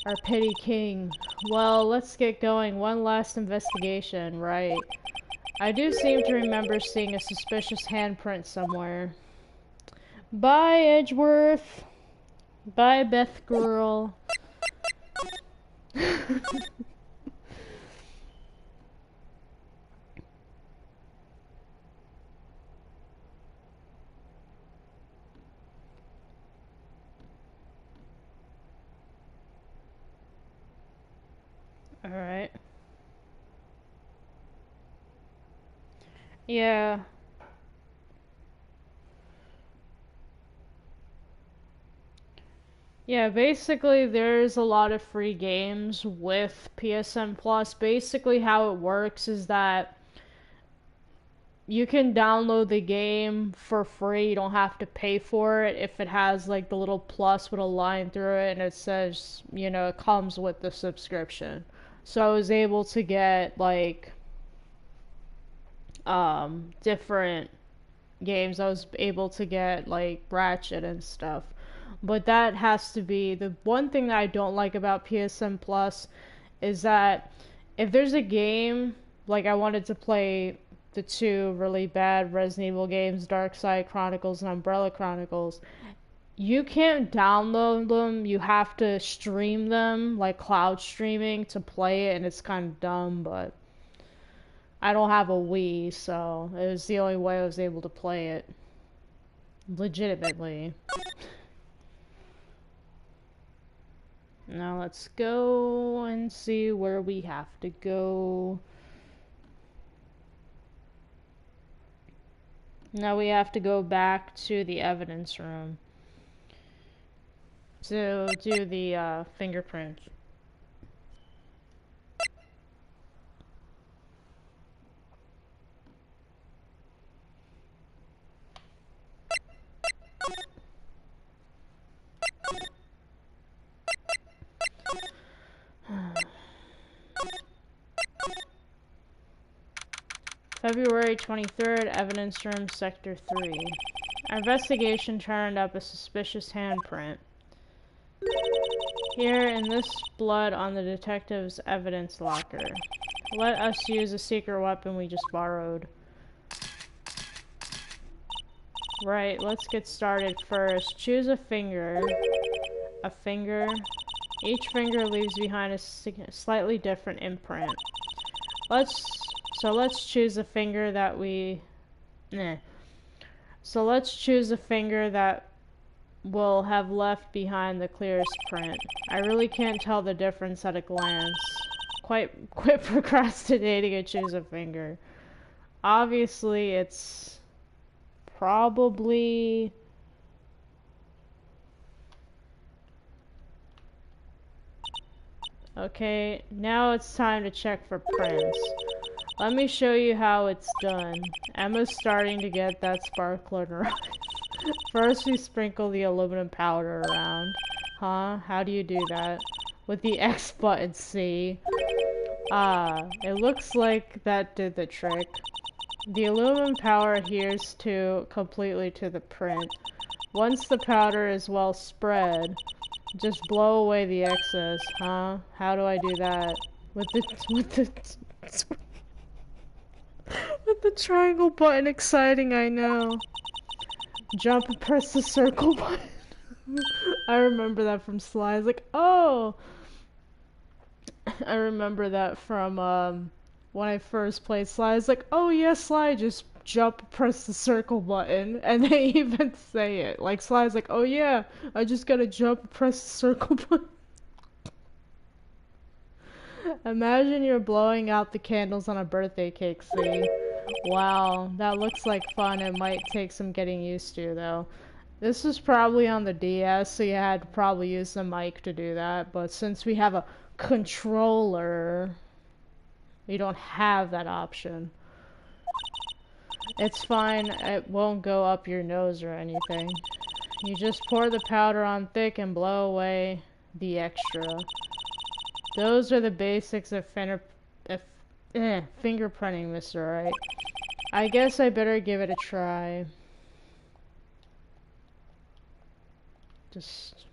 Our petty king. Well, let's get going. One last investigation, right? I do seem to remember seeing a suspicious handprint somewhere. Bye, Edgeworth. Bye, Beth girl. Alright. Yeah. Yeah, basically there's a lot of free games with PSN Plus. Basically how it works is that you can download the game for free. You don't have to pay for it if it has like the little plus with a line through it and it says, you know, it comes with the subscription. So I was able to get like different games. I was able to get like Ratchet and stuff. But that has to be the one thing that I don't like about PSN Plus is that if there's a game, like I wanted to play the two really bad Resident Evil games, Dark Side Chronicles and Umbrella Chronicles, you can't download them. You have to stream them, like cloud streaming, to play it, and it's kind of dumb, but I don't have a Wii, so it was the only way I was able to play it legitimately. Now let's go and see where we have to go. Now we have to go back to the evidence room to do the fingerprints. February 23rd, evidence room, sector 3. Our investigation turned up a suspicious handprint. Here, in this blood on the detective's evidence locker. Let us use a secret weapon we just borrowed. Right, let's get started first. Choose a finger. A finger. Each finger leaves behind a slightly different imprint. So let's choose a finger that So let's choose a finger that will have left behind the clearest print. I really can't tell the difference at a glance. Quit procrastinating and choose a finger. Obviously, it's probably... Okay, now it's time to check for prints. Let me show you how it's done. Emma's starting to get that sparkle in her eyes. First, we sprinkle the aluminum powder around. Huh? How do you do that? With the X button, see? Ah, it looks like that did the trick. The aluminum powder adheres completely to the print. Once the powder is well spread, just blow away the excess, huh? How do I do that? With the triangle button, exciting, I know. Jump and press the circle button. I remember that from slides, like, oh! I remember that from when I first played Sly. It's like, oh yeah, Sly, just jump, press the circle button, and they even say it. Like Sly's like, oh yeah, I just gotta jump, press the circle button. Imagine you're blowing out the candles on a birthday cake scene. Wow, that looks like fun. It might take some getting used to though. This was probably on the DS, so you had to probably use the mic to do that. But since we have a controller, we don't have that option. It's fine, it won't go up your nose or anything. You just pour the powder on thick and blow away the extra. Those are the basics of fingerprinting, Mr. Right. I guess I better give it a try. Just...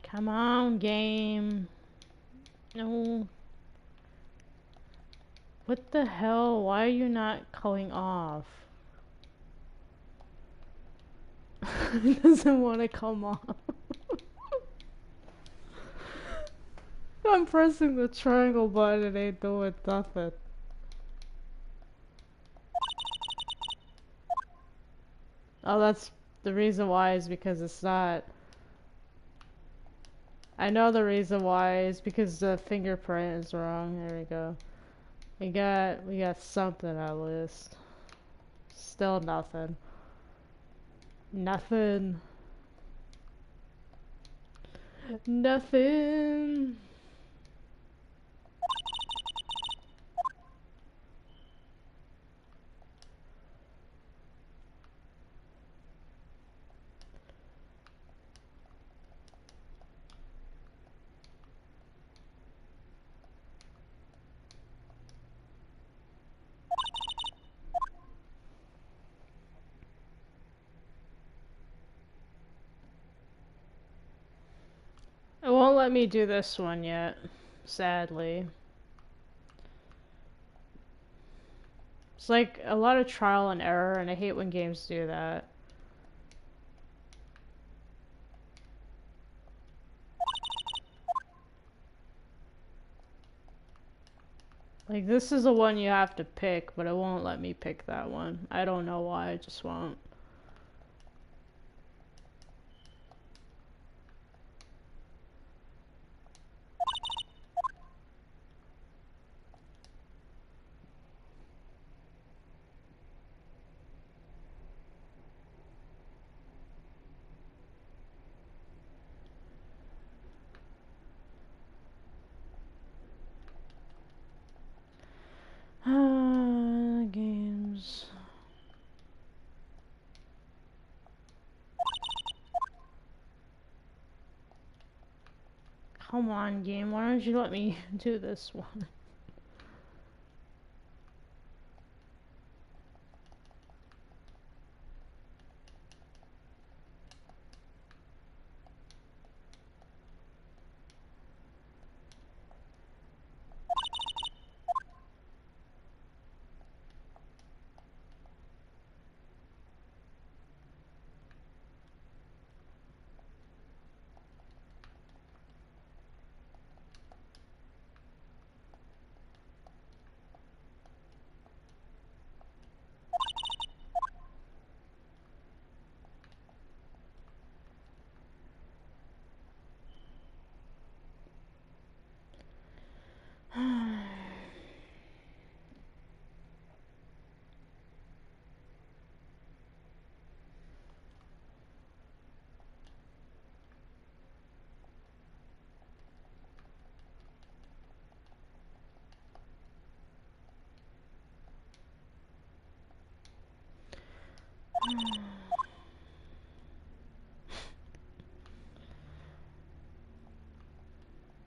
Come on, game. No. What the hell? Why are you not calling off? It doesn't want to come off. I'm pressing the triangle button and it ain't doing nothing. Oh, that's the reason why is because it's not... I know the reason why is because the fingerprint is wrong. There we go. We got something at least. Still nothing. Nothing. Nothing. It won't let me do this one yet, sadly. It's like a lot of trial and error, and I hate when games do that. Like, this is the one you have to pick, but it won't let me pick that one. I don't know why, it just won't. Games. Come on, game. Why don't you let me do this one?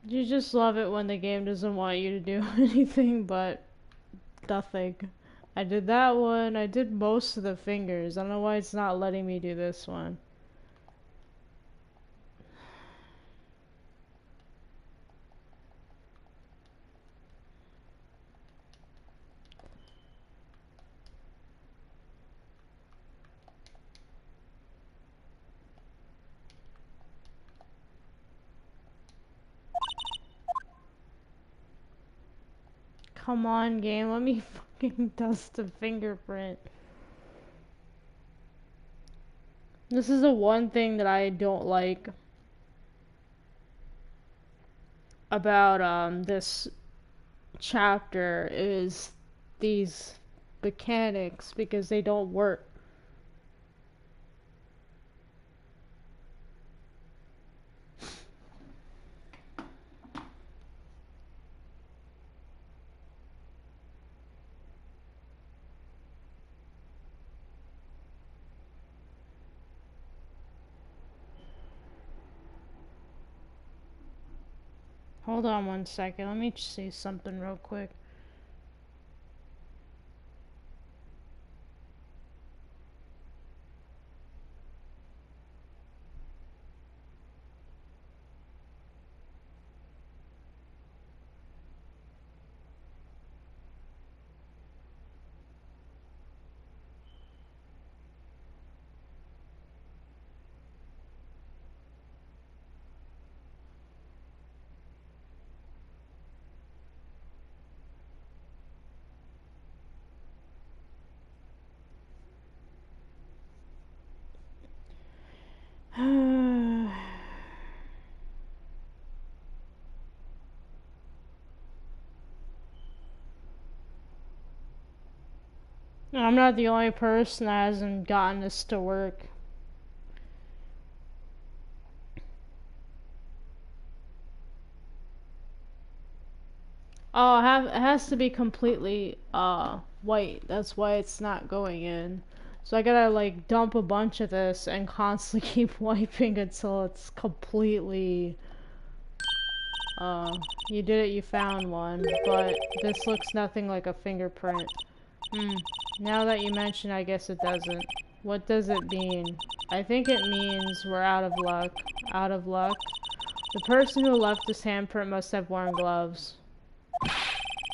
You just love it when the game doesn't want you to do anything but nothing. I did that one. I did most of the fingers. I don't know why it's not letting me do this one. come on, game. Let me fucking dust the fingerprint. This is the one thing that I don't like about this chapter is these mechanics because they don't work. Hold on one second. Let me see something real quick. I'm not the only person that hasn't gotten this to work. Oh, it has to be completely white. That's why it's not going in. So I gotta like dump a bunch of this and constantly keep wiping until it's completely you did it, you found one, but this looks nothing like a fingerprint. Now that you mention, I guess it doesn't. What does it mean? I think it means we're out of luck. Out of luck? The person who left this handprint must have worn gloves.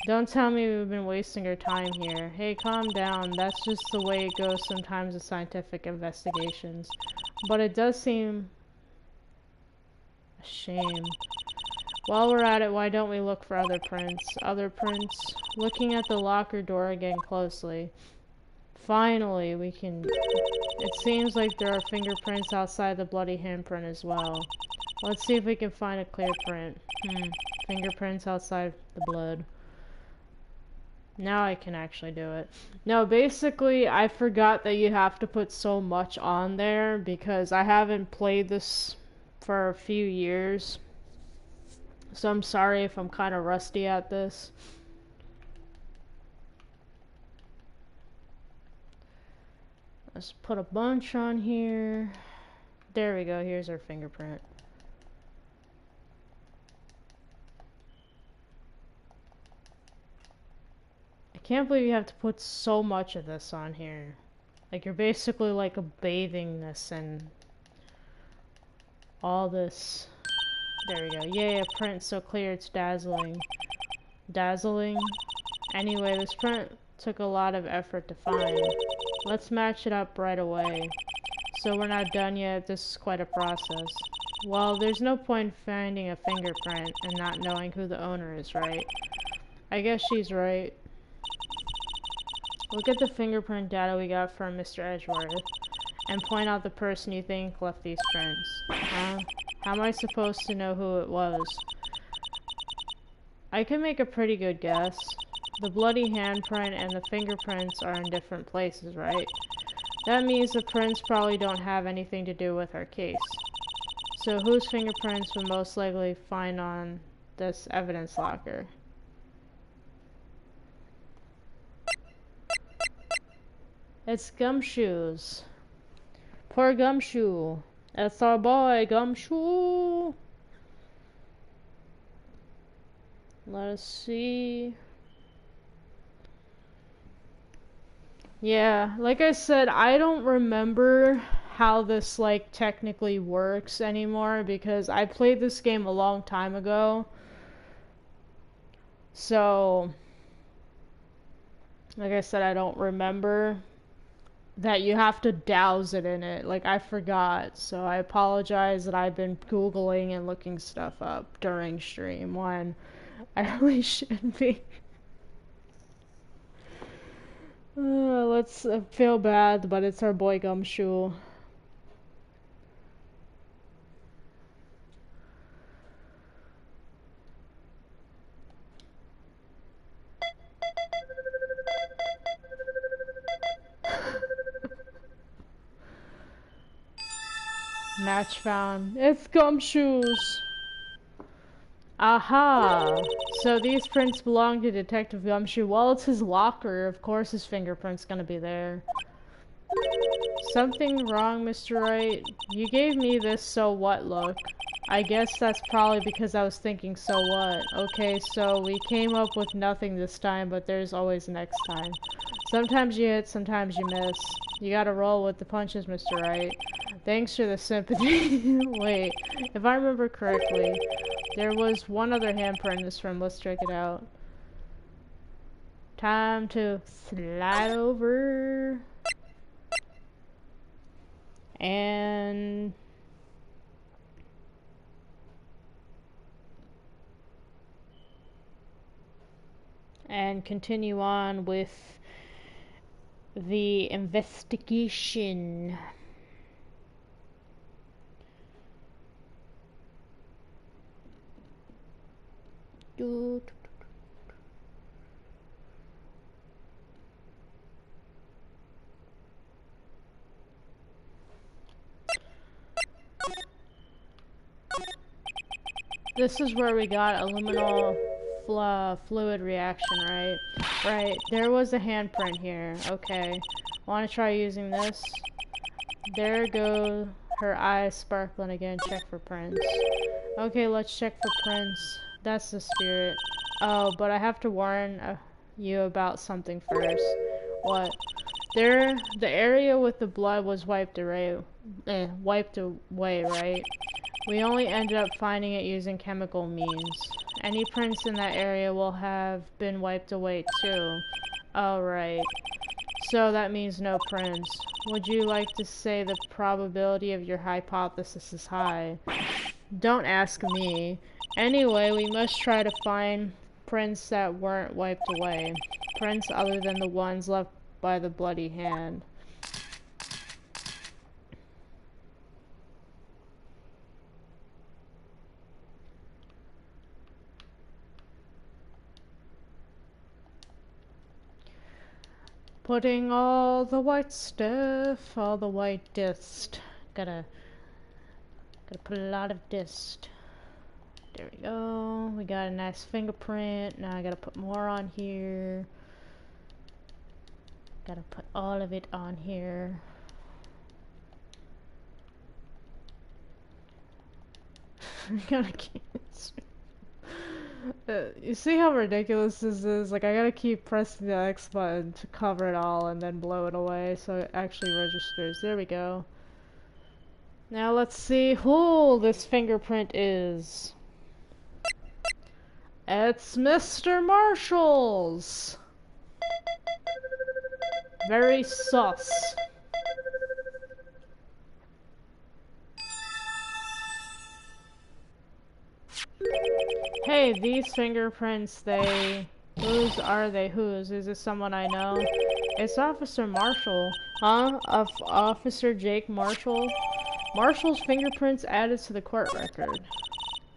Don't tell me we've been wasting our time here. Hey, calm down. That's just the way it goes sometimes with scientific investigations. But it does seem a shame. While we're at it, why don't we look for other prints? Other prints? Looking at the locker door again closely. Finally, we can... It seems like there are fingerprints outside the bloody handprint as well. Let's see if we can find a clear print. Fingerprints outside the blood. Now I can actually do it. No, basically, I forgot that you have to put so much on there because I haven't played this for a few years. So I'm sorry if I'm kind of rusty at this. Let's put a bunch on here. There we go, here's our fingerprint. I can't believe you have to put so much of this on here. Like, you're basically like bathing this in all this. There we go. Yay, a print so clear it's dazzling. Dazzling? Anyway, this print took a lot of effort to find. Let's match it up right away. So we're not done yet, this is quite a process. Well, there's no point finding a fingerprint and not knowing who the owner is, right? I guess she's right. Look at the fingerprint data we got from Mr. Edgeworth and point out the person you think left these prints. Huh? How am I supposed to know who it was? I can make a pretty good guess. The bloody handprint and the fingerprints are in different places, right? That means the prints probably don't have anything to do with our case. So whose fingerprints would most likely find on this evidence locker? It's Gumshoe's. Poor Gumshoe. That's our boy, Gumshoe. Let us see. Yeah, like I said, I don't remember how this, like, technically works anymore because I played this game a long time ago. So, like I said, I don't remember that you have to douse it in it. Like, I forgot. So I apologize that I've been Googling and looking stuff up during stream when I really shouldn't be. Let's feel bad, but it's our boy Gumshoe. Match found. It's Gumshoes! Aha! So these prints belong to Detective Gumshoe. Well, it's his locker. Of course his fingerprint's gonna be there. Something wrong, Mr. Wright? You gave me this so what look. I guess that's probably because I was thinking so what. Okay, so we came up with nothing this time, but there's always next time. Sometimes you hit, sometimes you miss. You gotta roll with the punches, Mr. Wright. Thanks for the sympathy. Wait, if I remember correctly, there was one other handprint in this room. Let's check it out. Time to slide over. And continue on with the investigation. This is where we got a luminol fluid reaction, right? Right, there was a handprint here. Okay, want to try using this? There go her eyes sparkling again. Check for prints. Okay, let's check for prints. That's the spirit. Oh, but I have to warn you about something first. What? There, the area with the blood was wiped away, right? We only ended up finding it using chemical means. Any prints in that area will have been wiped away too. Oh, right. So that means no prints. Would you like to say the probability of your hypothesis is high? Don't ask me. Anyway, we must try to find prints that weren't wiped away. Prints other than the ones left by the bloody hand. Putting all the white stuff, all the white dist. Gotta put a lot of dist. There we go. We got a nice fingerprint. Now I gotta put more on here. Gotta put all of it on here. Gotta keep you see how ridiculous this is? Like, I gotta keep pressing the X button to cover it all and then blow it away so it actually registers. There we go. Now let's see who this fingerprint is. It's Mr. Marshall's! Very sus. Hey, these fingerprints, whose are they? Whose? Is this someone I know? It's Officer Marshall. Huh? Officer Jake Marshall? Marshall's fingerprints added to the court record.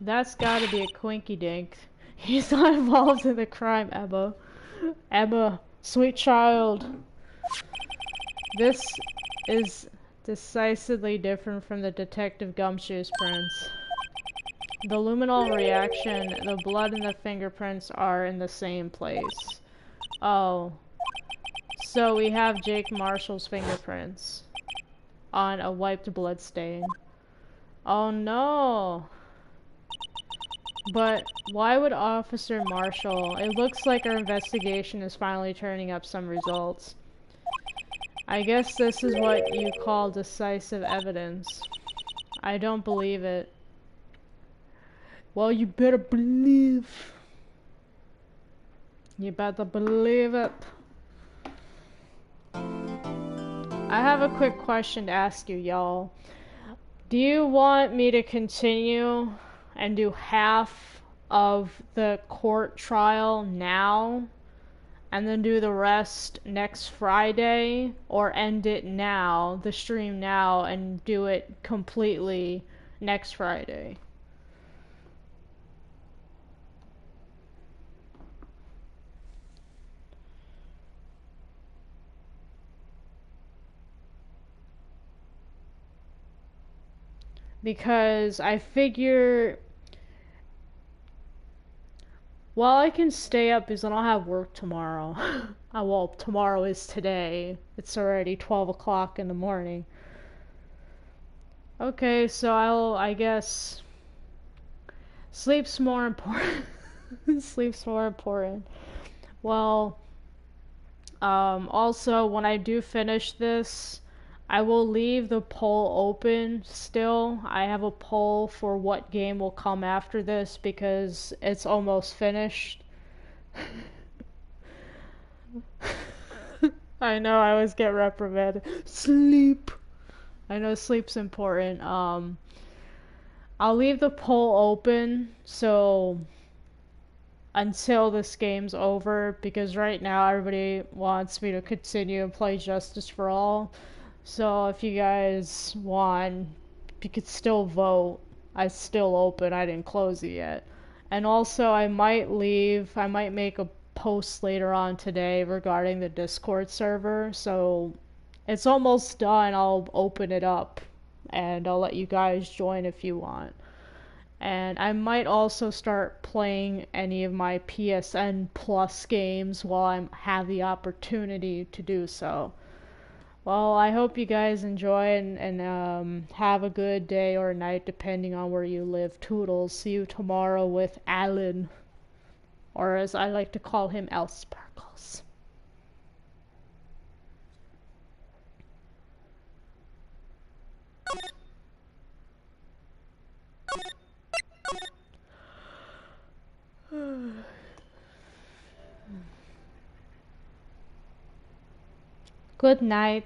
That's gotta be a quinky dink. He's not involved in the crime, Emma. Emma, sweet child. This is decisively different from the Detective Gumshoe's prints. The luminol reaction, the blood and the fingerprints are in the same place. Oh. So we have Jake Marshall's fingerprints on a wiped blood stain. Oh no. But why would Officer Marshall? It looks like our investigation is finally turning up some results. I guess this is what you call decisive evidence. I don't believe it. Well, you better believe. You better believe it. I have a quick question to ask you, y'all. Do you want me to continue and do half of the court trial now and then do the rest next Friday, or end it now, the stream now, and do it completely next Friday. Because I figure, well, I can stay up because I don't have work tomorrow. Well, tomorrow is today. It's already 12 o'clock in the morning. Okay, so I guess, sleep's more important. Sleep's more important. Well, also, when I do finish this, I will leave the poll open still. I have a poll for what game will come after this because it's almost finished. I know, I always get reprimanded. Sleep. I know sleep's important. I'll leave the poll open so until this game's over, because right now everybody wants me to continue and play Justice for All. So if you guys want, you could still vote. It's still open. I didn't close it yet. And also, I might make a post later on today regarding the Discord server. So it's almost done. I'll open it up and I'll let you guys join if you want. And I might also start playing any of my PSN Plus games while I have the opportunity to do so. Well, I hope you guys enjoy and have a good day or night depending on where you live. Toodles. See you tomorrow with Alan, or as I like to call him, L Sparkles. Good night.